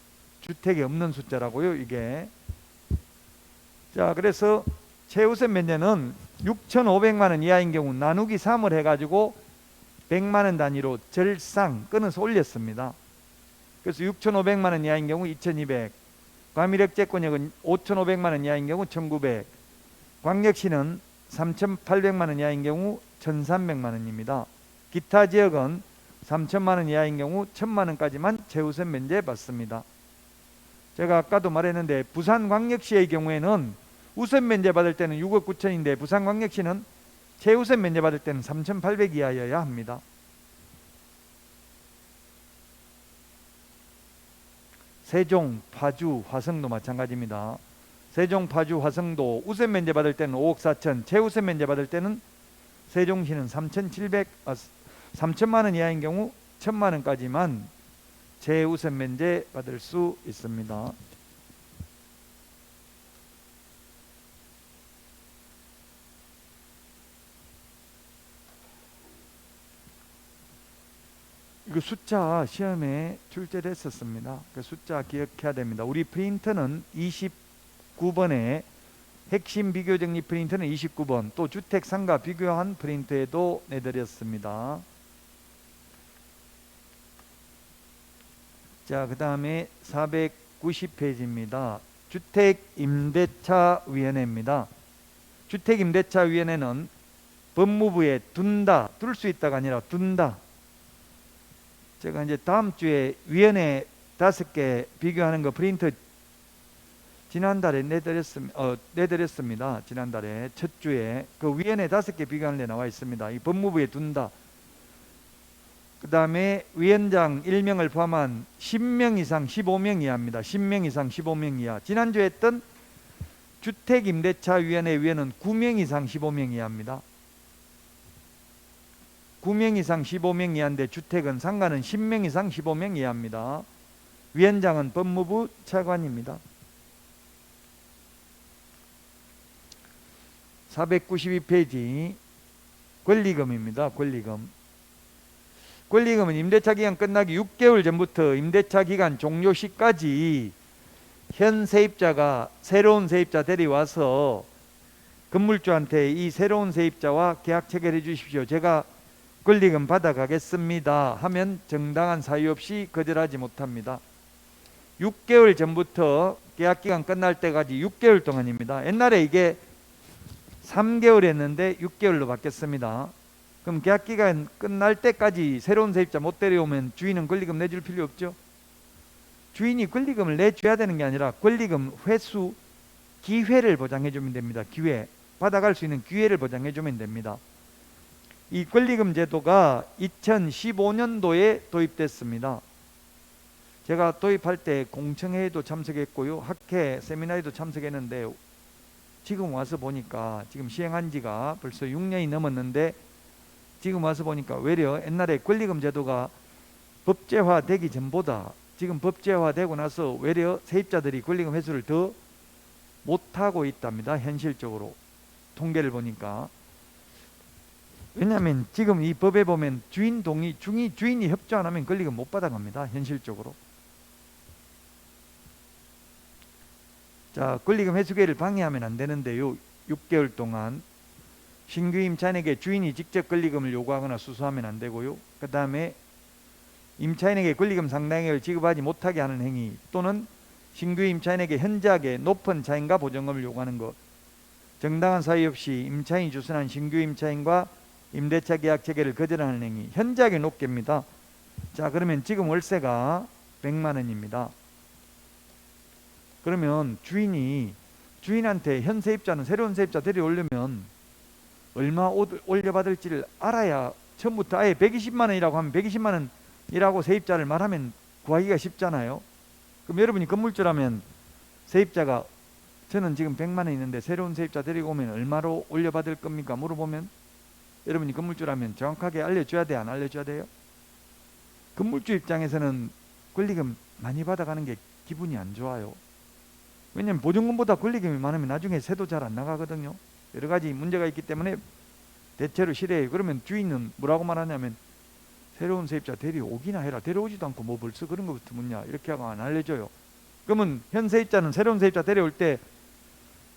주택에 없는 숫자라고요, 이게. 자, 그래서 최우선 면제는 6,500만 원 이하인 경우 나누기 3을 해가지고 100만 원 단위로 절상 끊어서 올렸습니다. 그래서 6,500만 원 이하인 경우 2,200, 과밀억제권액은 5,500만 원 이하인 경우 1,900, 광역시는 3,800만 원 이하인 경우 1,300만 원입니다. 기타 지역은 3,000만 원 이하인 경우 1,000만 원까지만 최우선 면제 받습니다. 제가 아까도 말했는데 부산광역시의 경우에는 우선 면제 받을 때는 6억 9천인데 부산광역시는 최우선 면제 받을 때는 3,800 이하여야 합니다. 세종, 파주, 화성도 마찬가지입니다. 세종, 파주, 화성도 우선 면제 받을 때는 5억 4천, 최우선 면제 받을 때는 세종시는 3,000만 원 이하인 경우 1,000만 원까지만 최우선 면제 받을 수 있습니다. 이거 숫자 시험에 출제됐었습니다. 그 숫자 기억해야 됩니다. 우리 프린터는 29번에 핵심 비교 정리 프린터는 29번, 또 주택 상가 비교한 프린터에도 내드렸습니다. 자, 그 다음에 490페이지입니다. 주택임대차위원회입니다. 주택임대차위원회는 법무부에 둔다, 둘 수 있다가 아니라 둔다. 제가 이제 다음 주에 위원회 5개 비교하는 거 프린트 지난달에 내드렸습니다. 지난달에 첫 주에 그 위원회 5개 비교하는 데 나와 있습니다. 이 법무부에 둔다. 그 다음에 위원장 1명을 포함한 10명 이상 15명 이하입니다. 10명 이상 15명 이하. 지난주에 했던 주택임대차위원회 위원은 9명 이상 15명 이하입니다. 9명 이상 15명 이하인데 주택은 상가는 10명 이상 15명 이하입니다. 위원장은 법무부 차관입니다. 492페이지 권리금입니다. 권리금은 임대차 기간 끝나기 6개월 전부터 임대차 기간 종료 시까지 현 세입자가 새로운 세입자 데려와서 건물주한테 이 새로운 세입자와 계약 체결해 주십시오. 제가 권리금 받아가겠습니다 하면 정당한 사유 없이 거절하지 못합니다. 6개월 전부터 계약기간 끝날 때까지 6개월 동안입니다. 옛날에 이게 3개월 했는데 6개월로 바뀌었습니다. 그럼 계약기간 끝날 때까지 새로운 세입자 못 데려오면 주인은 권리금 내줄 필요 없죠. 주인이 권리금을 내줘야 되는 게 아니라 권리금 회수 기회를 보장해 주면 됩니다. 기회, 받아갈 수 있는 기회를 보장해 주면 됩니다. 이 권리금 제도가 2015년도에 도입됐습니다. 제가 도입할 때 공청회에도 참석했고요, 학회 세미나에도 참석했는데 지금 와서 보니까 지금 시행한 지가 벌써 6년이 넘었는데 지금 와서 보니까 외려 옛날에 권리금 제도가 법제화되기 전보다 지금 법제화되고 나서 외려 세입자들이 권리금 회수를 더 못하고 있답니다. 현실적으로 통계를 보니까. 왜냐하면 지금 이 법에 보면 주인 동의, 주인이 협조 안 하면 권리금 못 받아갑니다. 현실적으로. 자, 권리금 회수 기회를 방해하면 안 되는데요. 6개월 동안 신규 임차인에게 주인이 직접 권리금을 요구하거나 수수하면 안 되고요. 그 다음에 임차인에게 권리금 상당액을 지급하지 못하게 하는 행위, 또는 신규 임차인에게 현저하게 높은 차인가 보증금을 요구하는 것, 정당한 사유 없이 임차인이 주선한 신규 임차인과 임대차 계약 체결을 거절하는 행위, 현저하게 높게입니다. 자, 그러면 지금 월세가 100만 원입니다. 그러면 주인한테 현 세입자는 새로운 세입자 데려오려면 얼마 올려받을지를 알아야 처음부터 아예 120만 원이라고 하면 120만 원이라고 세입자를 말하면 구하기가 쉽잖아요. 그럼 여러분이 건물주라면 세입자가 저는 지금 100만 원 있는데 새로운 세입자 데리고 오면 얼마로 올려받을 겁니까? 물어보면 여러분이 건물주라면 정확하게 알려줘야 돼, 안 알려줘야 돼요? 건물주 입장에서는 권리금 많이 받아가는 게 기분이 안 좋아요. 왜냐하면 보증금보다 권리금이 많으면 나중에 세도 잘 안 나가거든요. 여러 가지 문제가 있기 때문에 대체로 싫어해요. 그러면 주인은 뭐라고 말하냐면 새로운 세입자 데려오기나 해라. 데려오지도 않고 뭐 벌써 그런 거부터 묻냐, 이렇게 하고 안 알려줘요. 그러면 현 세입자는 새로운 세입자 데려올 때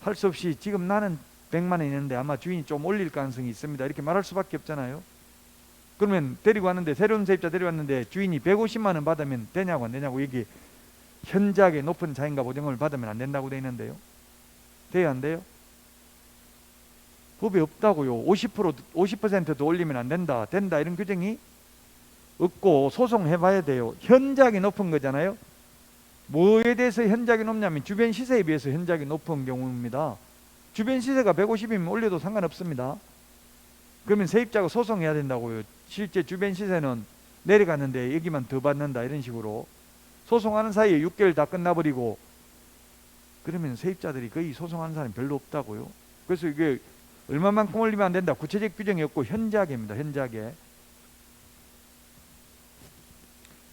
할 수 없이 지금 나는 100만 원 있는데 아마 주인이 좀 올릴 가능성이 있습니다, 이렇게 말할 수밖에 없잖아요. 그러면 데리고 왔는데 새로운 세입자 데려왔는데 주인이 150만 원 받으면 되냐고 안 되냐고, 이게 현저하게 높은 차인가 보증금을 받으면 안 된다고 돼 있는데요. 돼요, 안 돼요? 법에 없다고요. 50%도 올리면 안 된다, 된다, 이런 규정이 없고 소송해봐야 돼요. 현저하게 높은 거잖아요. 뭐에 대해서 현저하게 높냐면 주변 시세에 비해서 현저하게 높은 경우입니다. 주변 시세가 150이면 올려도 상관없습니다. 그러면 세입자가 소송해야 된다고요. 실제 주변 시세는 내려갔는데 여기만 더 받는다, 이런 식으로 소송하는 사이에 6개월 다 끝나버리고, 그러면 세입자들이 거의 소송하는 사람이 별로 없다고요. 그래서 이게 얼마만큼 올리면 안 된다, 구체적 규정이 없고 현저하게입니다. 현저하게.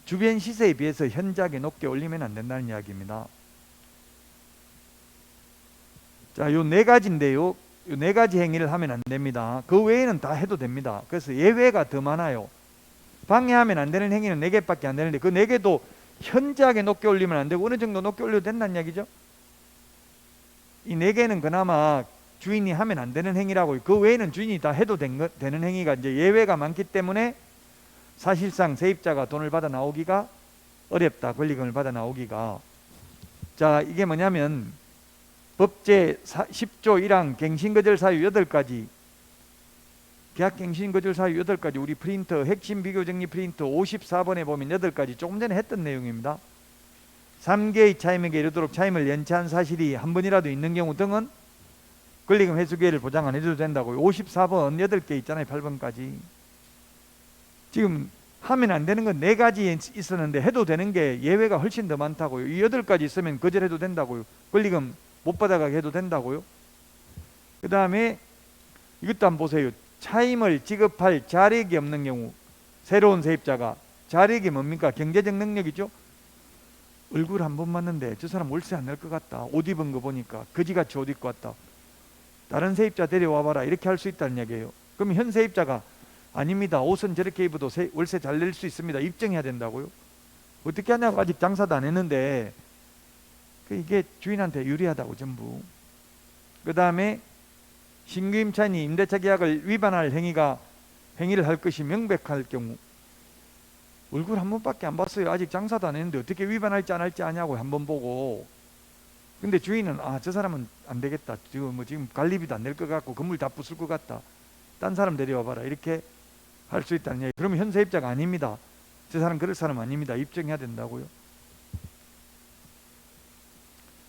주변 시세에 비해서 현저하게 높게 올리면 안 된다는 이야기입니다. 자, 요 4가지인데요. 요 4가지 행위를 하면 안 됩니다. 그 외에는 다 해도 됩니다. 그래서 예외가 더 많아요. 방해하면 안 되는 행위는 4개밖에 안 되는데 그 4개도 현저하게 높게 올리면 안 되고 어느 정도 높게 올려도 된다는 이야기죠. 이 4개는 그나마 주인이 하면 안 되는 행위라고, 그 외에는 주인이 다 해도 되는 행위가 이제 예외가 많기 때문에 사실상 세입자가 돈을 받아 나오기가 어렵다. 권리금을 받아 나오기가. 자, 이게 뭐냐면 법제 10조 1항 갱신거절 사유 8가지, 계약갱신거절 사유 8가지, 우리 프린터 핵심 비교정리 프린터 54번에 보면 8가지 조금 전에 했던 내용입니다. 3개의 차임에게 이르도록 차임을 연체한 사실이 한 번이라도 있는 경우 등은 권리금 회수 기회를 보장 안 해줘도 된다고요. 54번 8개 있잖아요. 8번까지. 지금 하면 안 되는 건 4가지 있었는데 해도 되는 게 예외가 훨씬 더 많다고요. 이 8가지 있으면 거절해도 된다고요. 권리금 못 받아가게 해도 된다고요. 그 다음에 이것도 한번 보세요. 차임을 지급할 자력이 없는 경우, 새로운 세입자가 자력이 뭡니까? 경제적 능력이죠. 얼굴 한 번 봤는데 저 사람 월세 안 낼 것 같다. 옷 입은 거 보니까 거지같이 옷 입고 왔다. 다른 세입자 데려와 봐라. 이렇게 할 수 있다는 얘기예요. 그럼 현 세입자가 아닙니다. 옷은 저렇게 입어도 월세 잘 낼 수 있습니다. 입증해야 된다고요. 어떻게 하냐고. 아직 장사도 안 했는데 이게 주인한테 유리하다고 전부. 그 다음에 신규 임차인이 임대차 계약을 위반할 행위를 할 것이 명백할 경우, 얼굴 한 번밖에 안 봤어요. 아직 장사도 안 했는데 어떻게 위반할지 안 할지 아냐고 한 번 보고. 근데 주인은 저 사람은 안 되겠다. 지금 관리비도 안 낼 것 같고 건물 다 부술 것 같다. 딴 사람 데려와 봐라. 이렇게 할 수 있다는 얘기. 그러면 현 세입자가 아닙니다. 저 사람 그럴 사람 아닙니다. 입증해야 된다고요.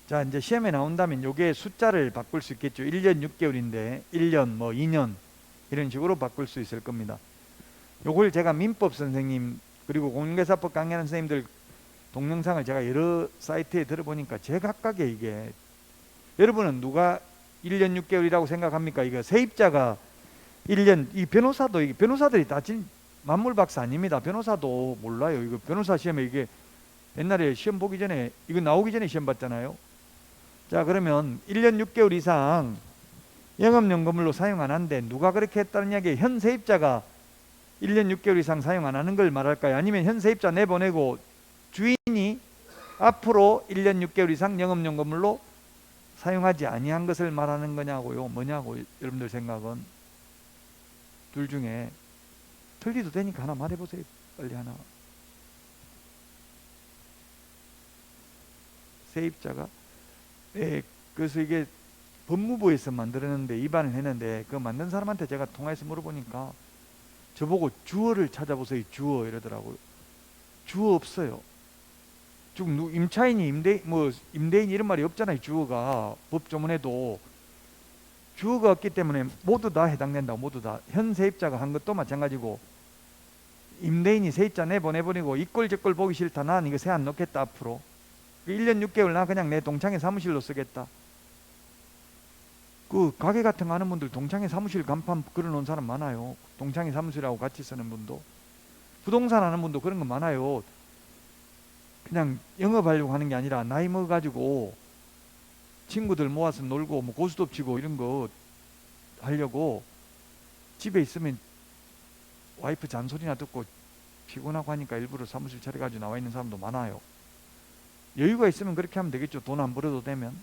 자, 이제 시험에 나온다면 요게 숫자를 바꿀 수 있겠죠. 1년 6개월인데 1년 2년 이런 식으로 바꿀 수 있을 겁니다. 요걸 제가 민법 선생님 그리고 공인중개사법 강의하는 선생님들 동영상을 제가 여러 사이트에 들어보니까 제각각의 이게, 여러분은 누가 1년 6개월이라고 생각합니까? 이거 세입자가 1년, 이 변호사들이 다 만물박사 아닙니다. 변호사도 몰라요. 이거 변호사 시험에 이게 옛날에 시험 보기 전에, 이거 나오기 전에 시험 봤잖아요. 자, 그러면 1년 6개월 이상 영업용건물로 사용 안 한데 누가 그렇게 했다는 이야기예요? 현 세입자가 1년 6개월 이상 사용 안 하는 걸 말할까요? 아니면 현 세입자 내보내고 주인이 앞으로 1년 6개월 이상 영업용 건물로 사용하지 아니한 것을 말하는 거냐고요? 뭐냐고 여러분들 생각은? 둘 중에 틀리도 되니까 하나 말해보세요. 빨리 하나. 세입자가 그래서 이게 법무부에서 만들었는데 입안을 했는데 그 만든 사람한테 제가 통화해서 물어보니까 저보고 주어를 찾아보세요. 주어 이러더라고요. 주어 없어요. 지금 임차인이 임대인 이런 말이 없잖아요. 주어가 법조문에도 주어가 없기 때문에 모두 다 해당된다고. 모두 다. 현 세입자가 한 것도 마찬가지고, 임대인이 세입자 내보내버리고 이 꼴 저 꼴 보기 싫다. 난 이거 세 안 넣겠다. 앞으로 1년 6개월 나 그냥 내 동창회 사무실로 쓰겠다. 그 가게 같은 거 하는 분들 동창회 사무실 간판 걸어놓은 사람 많아요. 동창회 사무실하고 같이 쓰는 분도. 부동산 하는 분도 그런 거 많아요. 그냥 영업하려고 하는 게 아니라 나이 먹어가지고 친구들 모아서 놀고 고스톱 치고 이런 거 하려고 집에 있으면 와이프 잔소리나 듣고 피곤하고 하니까 일부러 사무실 차려가지고 나와 있는 사람도 많아요. 여유가 있으면 그렇게 하면 되겠죠. 돈 안 벌어도 되면.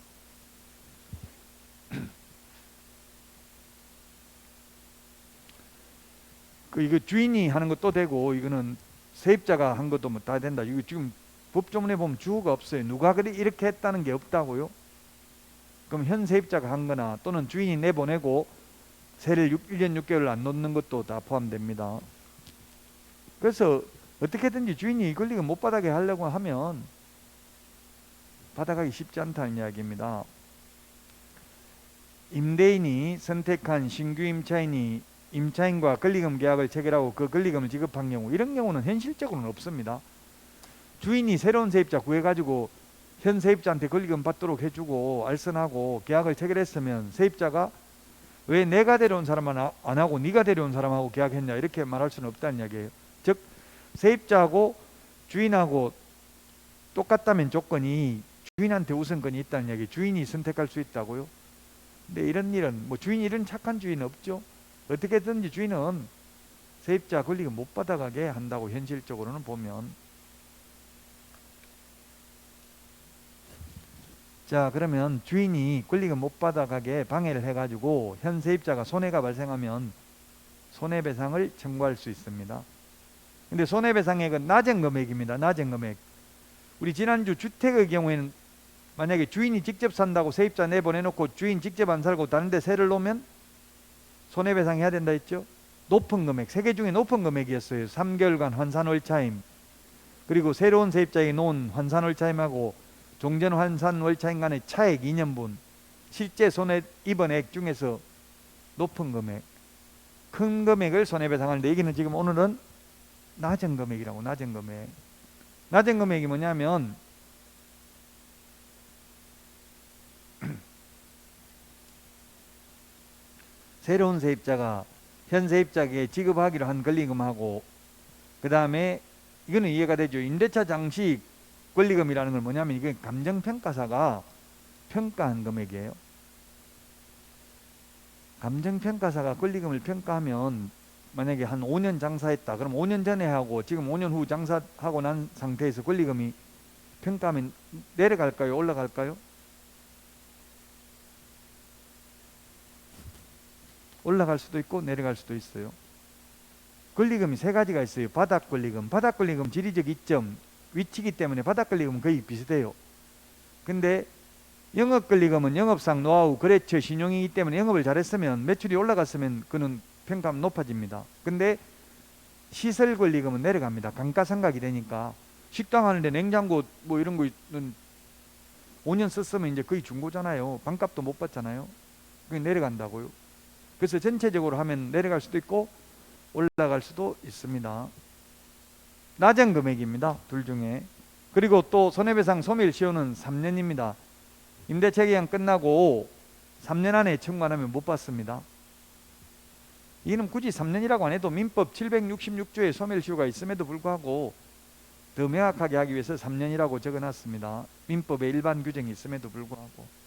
이거 주인이 하는 것도 되고 이거는 세입자가 한 것도 다 된다. 이거 지금 법조문에 보면 주어가 없어요. 누가 이렇게 했다는 게 없다고요? 그럼 현 세입자가 한 거나 또는 주인이 내보내고 세를 1년 6개월 안 놓는 것도 다 포함됩니다. 그래서 어떻게든지 주인이 이 권리금 못 받아게 하려고 하면 받아가기 쉽지 않다는 이야기입니다. 임대인이 선택한 신규 임차인이 임차인과 권리금 계약을 체결하고 그 권리금을 지급한 경우, 이런 경우는 현실적으로는 없습니다. 주인이 새로운 세입자 구해가지고 현 세입자한테 권리금 받도록 해주고 알선하고 계약을 체결했으면 세입자가 왜 내가 데려온 사람은 안 하고 네가 데려온 사람하고 계약했냐 이렇게 말할 수는 없다는 이야기예요. 즉 세입자하고 주인하고 똑같다면 조건이 주인한테 우선권이 있다는 이야기. 주인이 선택할 수 있다고요. 근데 이런 일은 주인이 이런 착한 주인은 없죠. 어떻게든지 주인은 세입자 권리금 못 받아가게 한다고 현실적으로는 보면. 자, 그러면 주인이 권리금 못 받아가게 방해를 해가지고 현 세입자가 손해가 발생하면 손해배상을 청구할 수 있습니다. 근데 손해배상액은 낮은 금액입니다. 낮은 금액. 우리 지난주 주택의 경우에는 만약에 주인이 직접 산다고 세입자 내보내놓고 주인 직접 안 살고 다른 데 세를 놓으면 손해배상 해야 된다 했죠. 높은 금액, 세 개 중에 높은 금액이었어요. 3개월간 환산월차임, 그리고 새로운 세입자에게 놓은 환산월차임하고 종전 환산월차임 간의 차액 2년분, 실제 손해 입은 액 중에서 높은 금액, 큰 금액을 손해배상하는데, 여기는 지금 오늘은 낮은 금액이라고. 낮은 금액. 낮은 금액이 뭐냐면 새로운 세입자가 현 세입자에게 지급하기로 한 권리금하고, 그 다음에 이거는 이해가 되죠. 임대차 장식 권리금이라는 건 뭐냐면 이게 감정평가사가 평가한 금액이에요. 감정평가사가 권리금을 평가하면 만약에 한 5년 장사했다. 그럼 5년 전에 하고 지금 5년 후 장사하고 난 상태에서 권리금이 평가하면 내려갈까요? 올라갈까요? 올라갈 수도 있고 내려갈 수도 있어요. 권리금이 세 가지가 있어요. 바닥권리금. 바닥권리금 지리적 이점, 위치이기 때문에 바닥권리금은 거의 비슷해요. 근데 영업권리금은 영업상 노하우, 거래처 신용이기 때문에 영업을 잘했으면, 매출이 올라갔으면 그는 평가하면 높아집니다. 근데 시설권리금은 내려갑니다. 감가상각이 되니까. 식당 하는데 냉장고 뭐 이런 거는 5년 썼으면 이제 거의 중고잖아요. 반값도 못 받잖아요. 그게 내려간다고요. 그래서 전체적으로 하면 내려갈 수도 있고 올라갈 수도 있습니다. 낮은 금액입니다. 둘 중에. 그리고 또 손해배상 소멸시효는 3년입니다. 임대차 기간 끝나고 3년 안에 청구 안 하면 못 받습니다. 이는 굳이 3년이라고 안 해도 민법 766조에 소멸시효가 있음에도 불구하고 더 명확하게 하기 위해서 3년이라고 적어놨습니다. 민법에 일반 규정이 있음에도 불구하고.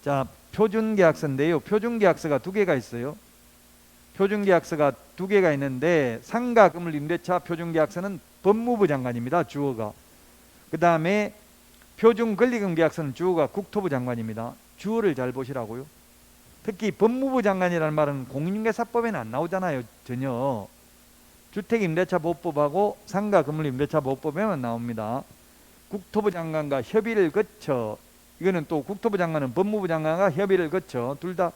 자, 표준계약서인데요. 표준계약서가 두 개가 있어요. 표준계약서가 두 개가 있는데, 상가 건물 임대차 표준계약서는 법무부 장관입니다. 주어가. 그 다음에 표준권리금 계약서는 주어가 국토부 장관입니다. 주어를 잘 보시라고요. 특히 법무부 장관이라는 말은 공인중개사법에는 안 나오잖아요. 전혀. 주택임대차보호법하고 상가 건물 임대차보호법에만 나옵니다. 국토부 장관과 협의를 거쳐, 이거는 또 국토부 장관은 법무부 장관과 협의를 거쳐 둘 다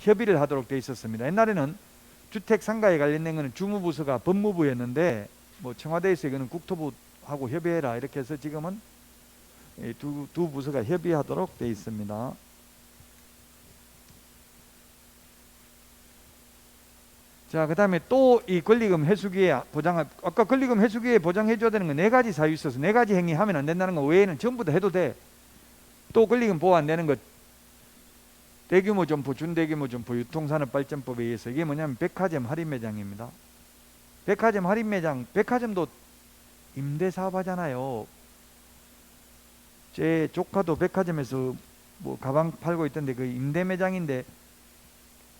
협의를 하도록 되어 있었습니다. 옛날에는 주택 상가에 관련된 거는 주무부서가 법무부였는데, 뭐 청와대에서 이거는 국토부하고 협의해라 이렇게 해서 지금은 두 부서가 협의하도록 되어 있습니다. 자, 그 다음에 또 이 권리금 회수기에 보장, 아까 권리금 회수기에 보장해줘야 되는 거 네 가지 사유 있어서 네 가지 행위 하면 안 된다는 거 외에는 전부 다 해도 돼. 또 권리금 보호 안 되는 것, 대규모 점포, 준대규모 점포, 유통산업발전법에 의해서. 이게 뭐냐면 백화점 할인 매장입니다. 백화점 할인 매장, 백화점도 임대사업 하잖아요. 제 조카도 백화점에서 뭐 가방 팔고 있던데 그 임대 매장인데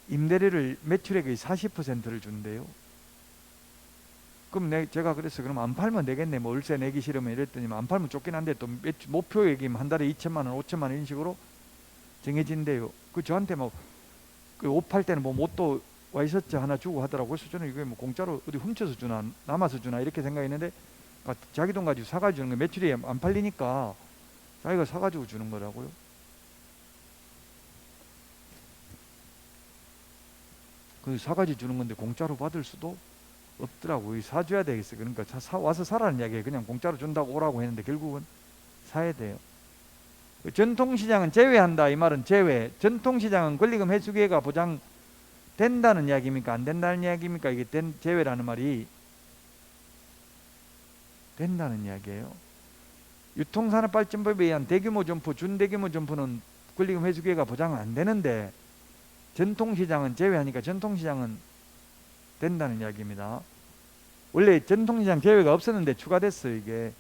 임대료를 매출의 거의 40%를 준대요. 그럼 제가 그래서 그럼 안 팔면 되겠네. 뭐 월세 내기 싫으면 이랬더니 안 팔면 쫓긴 한데 또 목표액이 한 달에 2천만 원, 5천만 원 이런 식으로 정해진대요. 그 저한테 뭐 그 옷 팔 때는 뭐 못도 와이셔츠 하나 주고 하더라고요. 그래서 저는 이게 뭐 공짜로 어디 훔쳐서 주나 남아서 주나 이렇게 생각했는데, 자기 돈 가지고 사가지고 주는 거, 매출이 안 팔리니까 자기가 사가지고 주는 거라고요. 그 사가지고 주는 건데 공짜로 받을 수도 없더라고요. 사줘야 되겠어요. 그러니까 와서 사라는 이야기예요. 그냥 공짜로 준다고 오라고 했는데 결국은 사야 돼요. 전통시장은 제외한다 이 말은 제외. 전통시장은 권리금 회수기회가 보장된다는 이야기입니까? 안 된다는 이야기입니까? 이게 제외라는 말이 된다는 이야기예요. 유통산업발전법에 의한 대규모 점포, 준대규모 점포는 권리금 회수기회가 보장 안 되는데 전통시장은 제외하니까 전통시장은 된다는 이야기입니다. 원래 전통시장 제외가 없었는데 추가됐어요. 이게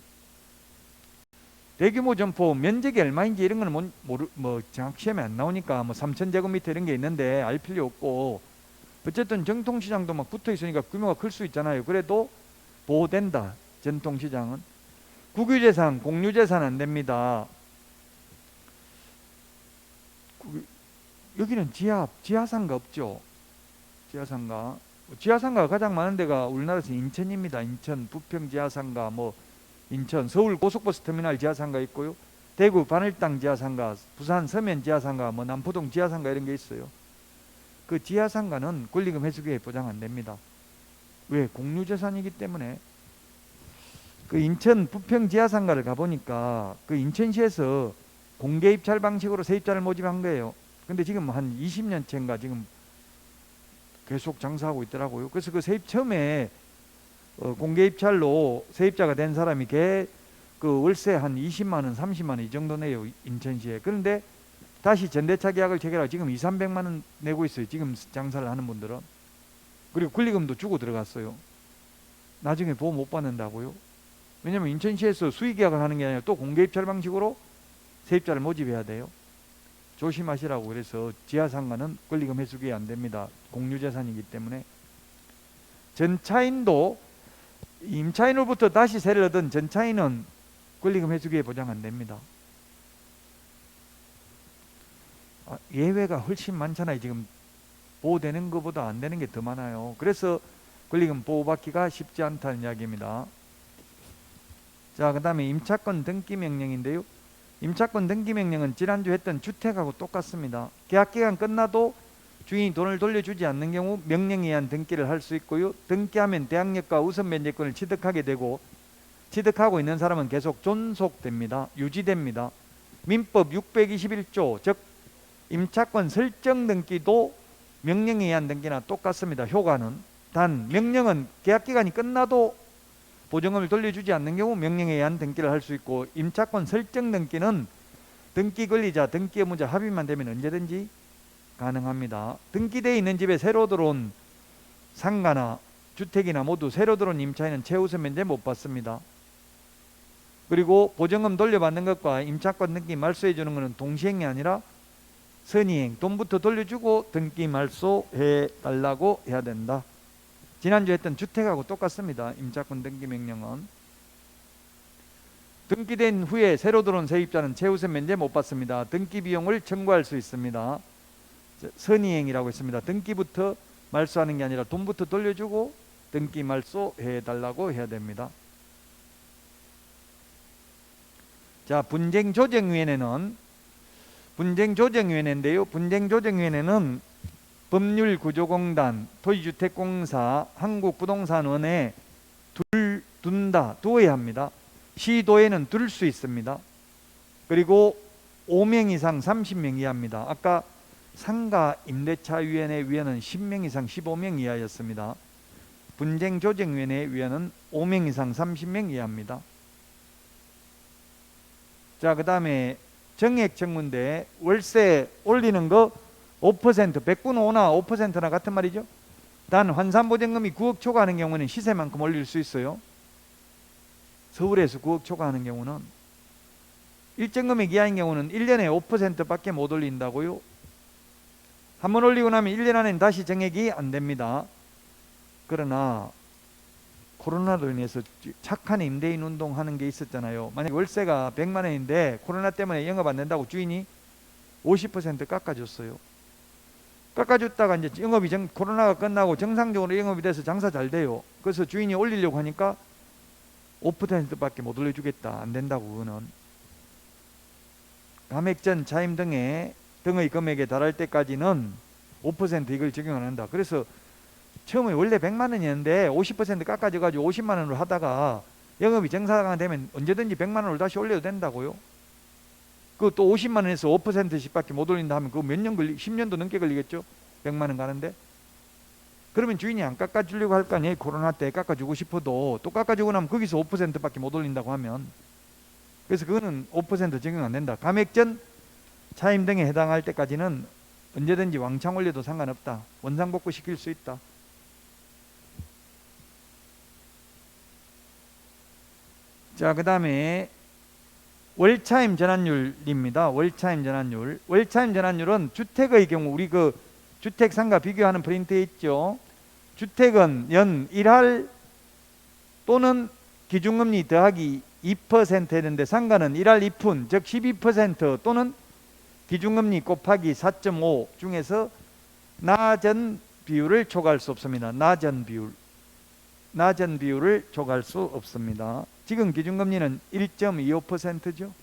대규모 점포 면적이 얼마인지 이런 거는 뭐 정확히 시험에 안 나오니까 뭐 3,000제곱미터 이런 게 있는데 알 필요 없고, 어쨌든 전통시장도 막 붙어 있으니까 규모가 클 수 있잖아요. 그래도 보호된다. 전통시장은. 국유재산, 공유재산 안 됩니다. 여기는 지하상가 없죠. 지하상가가 가장 많은 데가 우리나라에서 인천입니다. 인천 부평 지하상가, 뭐 인천 서울 고속버스 터미널 지하상가 있고요. 대구 바늘땅 지하상가, 부산 서면 지하상가, 뭐 남포동 지하상가 이런 게 있어요. 그 지하상가는 권리금 회수기에 보장 안 됩니다. 왜? 공유재산이기 때문에. 그 인천 부평 지하상가를 가보니까 그 인천시에서 공개 입찰 방식으로 세입자를 모집한 거예요. 근데 지금 한 20년째인가 지금 계속 장사하고 있더라고요. 그래서 그 세입 처음에 공개 입찰로 세입자가 된 사람이 그 월세 한 20만 원, 30만 원 이 정도 내요. 인천시에. 그런데 다시 전대차 계약을 체결하고 지금 200~300만 원 내고 있어요. 지금 장사를 하는 분들은. 그리고 권리금도 주고 들어갔어요. 나중에 보험 못 받는다고요. 왜냐면 인천시에서 수의 계약을 하는 게 아니라 또 공개 입찰 방식으로 세입자를 모집해야 돼요. 조심하시라고. 그래서 지하상가는 권리금 회수기에 안 됩니다. 공유재산이기 때문에. 전차인도 임차인으로부터 다시 세를 얻은 전차인은 권리금 회수기에 보장 안 됩니다. 예외가 훨씬 많잖아요. 지금 보호되는 것보다 안 되는 게 더 많아요. 그래서 권리금 보호받기가 쉽지 않다는 이야기입니다. 자, 그 다음에 임차권 등기 명령인데요. 임차권 등기 명령은 지난주 했던 주택하고 똑같습니다. 계약기간 끝나도 주인이 돈을 돌려주지 않는 경우 명령에 의한 등기를 할 수 있고요. 등기하면 대항력과 우선 면제권을 취득하게 되고, 취득하고 있는 사람은 계속 존속됩니다. 유지됩니다. 민법 621조, 즉 임차권 설정 등기도 명령에 의한 등기나 똑같습니다. 효과는. 단 명령은 계약기간이 끝나도 보증금을 돌려주지 않는 경우 명령에 의한 등기를 할 수 있고, 임차권 설정 등기는 등기 권리자, 등기 의무자 합의만 되면 언제든지 가능합니다. 등기되어 있는 집에 새로 들어온 상가나 주택이나 모두 새로 들어온 임차인은 최우선 면제 못 받습니다. 그리고 보증금 돌려받는 것과 임차권 등기 말소해 주는 것은 동시행이 아니라 선의행, 돈부터 돌려주고 등기 말소해 달라고 해야 된다. 지난주 했던 주택하고 똑같습니다. 임차권 등기 명령은. 등기된 후에 새로 들어온 세입자는 최우선 면제 못 받습니다. 등기 비용을 청구할 수 있습니다. 선의행이라고 했습니다. 등기부터 말소하는 게 아니라 돈부터 돌려주고 등기 말소해 달라고 해야 됩니다. 자, 분쟁조정위원회인데요. 분쟁조정위원회는 법률구조공단, 토지주택공사, 한국부동산원에 두어야 합니다. 시도에는 둘 수 있습니다. 그리고 5명 이상 30명 이하입니다. 아까 상가임대차위원회 위원은 10명 이상 15명 이하였습니다. 분쟁조정위원회 위원은 5명 이상 30명 이하입니다. 자, 그 다음에 정액청문대, 월세 올리는 거 5%, 100분 5나 5%나 같은 말이죠. 단 환산보증금이 9억 초과하는 경우는 시세만큼 올릴 수 있어요. 서울에서 9억 초과하는 경우는. 일정 금액 이하인 경우는 1년에 5%밖에 못 올린다고요. 한번 올리고 나면 1년 안에는 다시 정액이 안 됩니다. 그러나 코로나로 인해서 착한 임대인 운동하는 게 있었잖아요. 만약 월세가 100만 원인데 코로나 때문에 영업 안 된다고 주인이 50% 깎아줬어요. 깎아줬다가 이제 코로나가 끝나고 정상적으로 영업이 돼서 장사 잘 돼요. 그래서 주인이 올리려고 하니까 5%밖에 못 올려주겠다. 안 된다고. 그거는 감액전 차임 등의 금액에 달할 때까지는 5% 이걸 적용 안 한다. 그래서 처음에 원래 100만 원이었는데 50% 깎아줘가지고 50만 원으로 하다가 영업이 정상화가 되면 언제든지 100만 원을 다시 올려도 된다고요. 그또 50만 원에서 5%씩 밖에 못 올린다 하면 그거 몇 년 10년도 넘게 걸리겠죠. 100만 원 가는데. 그러면 주인이 안 깎아주려고 할 거 아니에요. 코로나 때 깎아주고 싶어도. 또 깎아주고 나면 거기서 5%밖에 못 올린다고 하면. 그래서 그거는 5% 적용 안 된다. 감액전 차임 등에 해당할 때까지는 언제든지 왕창 올려도 상관없다. 원상복구 시킬 수 있다. 자, 그 다음에 월차임 전환율입니다. 월차임 전환율. 월차임 전환율은 주택의 경우 우리 그 주택 상가 비교하는 프린트에 있죠. 주택은 연 1할 또는 기준금리 더하기 2% 했는데 상가는 1할 2푼 즉 12% 또는 기준금리 곱하기 4.5 중에서 낮은 비율을 초과할 수 없습니다. 낮은 비율을 초과할 수 없습니다. 지금 기준금리는 1.25%죠.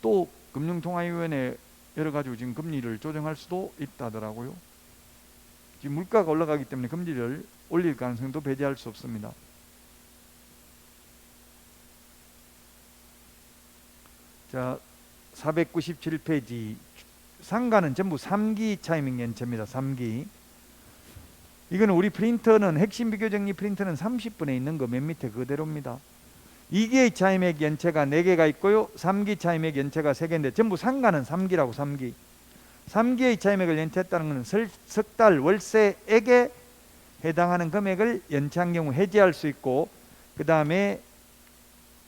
또 금융통화위원회 여러 가지로 지금 금리를 조정할 수도 있다더라고요. 지금 물가가 올라가기 때문에 금리를 올릴 가능성도 배제할 수 없습니다. 자, 497페이지. 상가는 전부 3기 차이밍 연체입니다. 3기. 이거는 우리 프린터는 핵심 비교정리 프린터는 30분에 있는 거 맨 밑에 그대로입니다. 2기의 차이맥 연체가 4개가 있고요. 3기 차이맥 연체가 3개인데 전부 상가는 3기라고 3기. 3기의 차이맥을 연체했다는 것은 석 달 월세액에 해당하는 금액을 연체한 경우 해지할 수 있고 그 다음에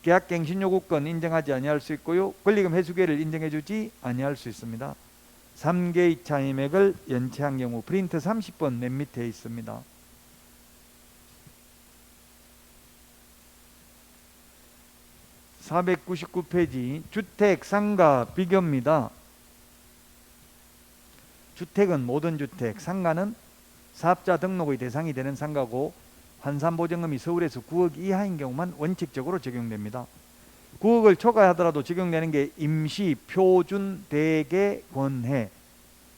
계약갱신요구권 인정하지 아니할 수 있고요. 권리금 회수기회를 인정해주지 아니할 수 있습니다. 3개의 차이맥을 연체한 경우 프린트 30번 맨 밑에 있습니다. (499페이지) 주택 상가 비교입니다. 주택은 모든 주택, 상가는 사업자 등록의 대상이 되는 상가고 환산보증금이 서울에서 9억 이하인 경우만 원칙적으로 적용됩니다. 9억을 초과하더라도 적용되는 게 임시 표준 대개 권해.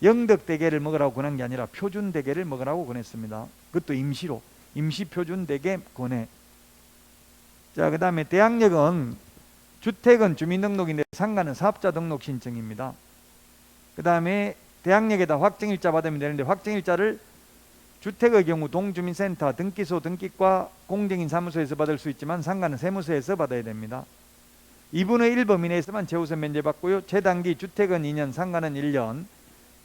영덕 대개를 먹으라고 권한 게 아니라 표준 대개를 먹으라고 권했습니다. 그것도 임시로. 임시 표준 대개 권해. 자, 그 다음에 대항력은 주택은 주민등록인데 상가는 사업자 등록 신청입니다. 그 다음에 대항력에다 확정일자 받으면 되는데 확정일자를 주택의 경우 동주민센터, 등기소, 등기과, 공정인 사무소에서 받을 수 있지만 상가는 세무서에서 받아야 됩니다. 2분의 1 범위 내에서만 재우선 면제받고요. 최단기 주택은 2년, 상가는 1년.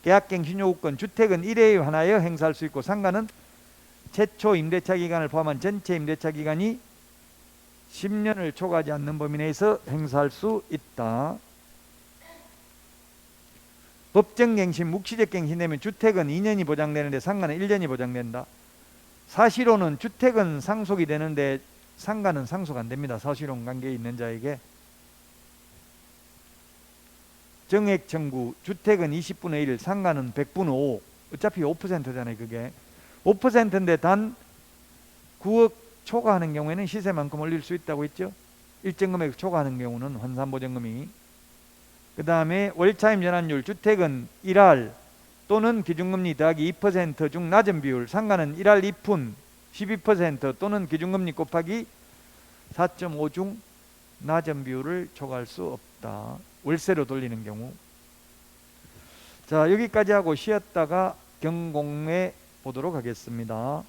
계약갱신요구권 주택은 1회에 한하여 행사할 수 있고 상가는 최초 임대차 기간을 포함한 전체 임대차 기간이 10년을 초과하지 않는 범위 내에서 행사할 수 있다. 법정갱신, 묵시적 갱신되면 주택은 2년이 보장되는데 상가는 1년이 보장된다. 사실혼은 주택은 상속이 되는데 상가는 상속 안 됩니다. 사실혼 관계에 있는 자에게. 정액 청구, 주택은 20분의 1, 상가는 100분의 5. 어차피 5%잖아요. 그게 5%인데 단 9억 초과하는 경우에는 시세만큼 올릴 수 있다고 했죠. 일정 금액 초과하는 경우는 환산보증금이. 그 다음에 월차임 전환율, 주택은 1할 또는 기준금리 더하기 2% 중 낮은 비율, 상가는 1할 2푼 12% 또는 기준금리 곱하기 4.5 중 낮은 비율을 초과할 수 없다. 월세로 돌리는 경우. 자, 여기까지 하고 쉬었다가 경공에 보도록 하겠습니다.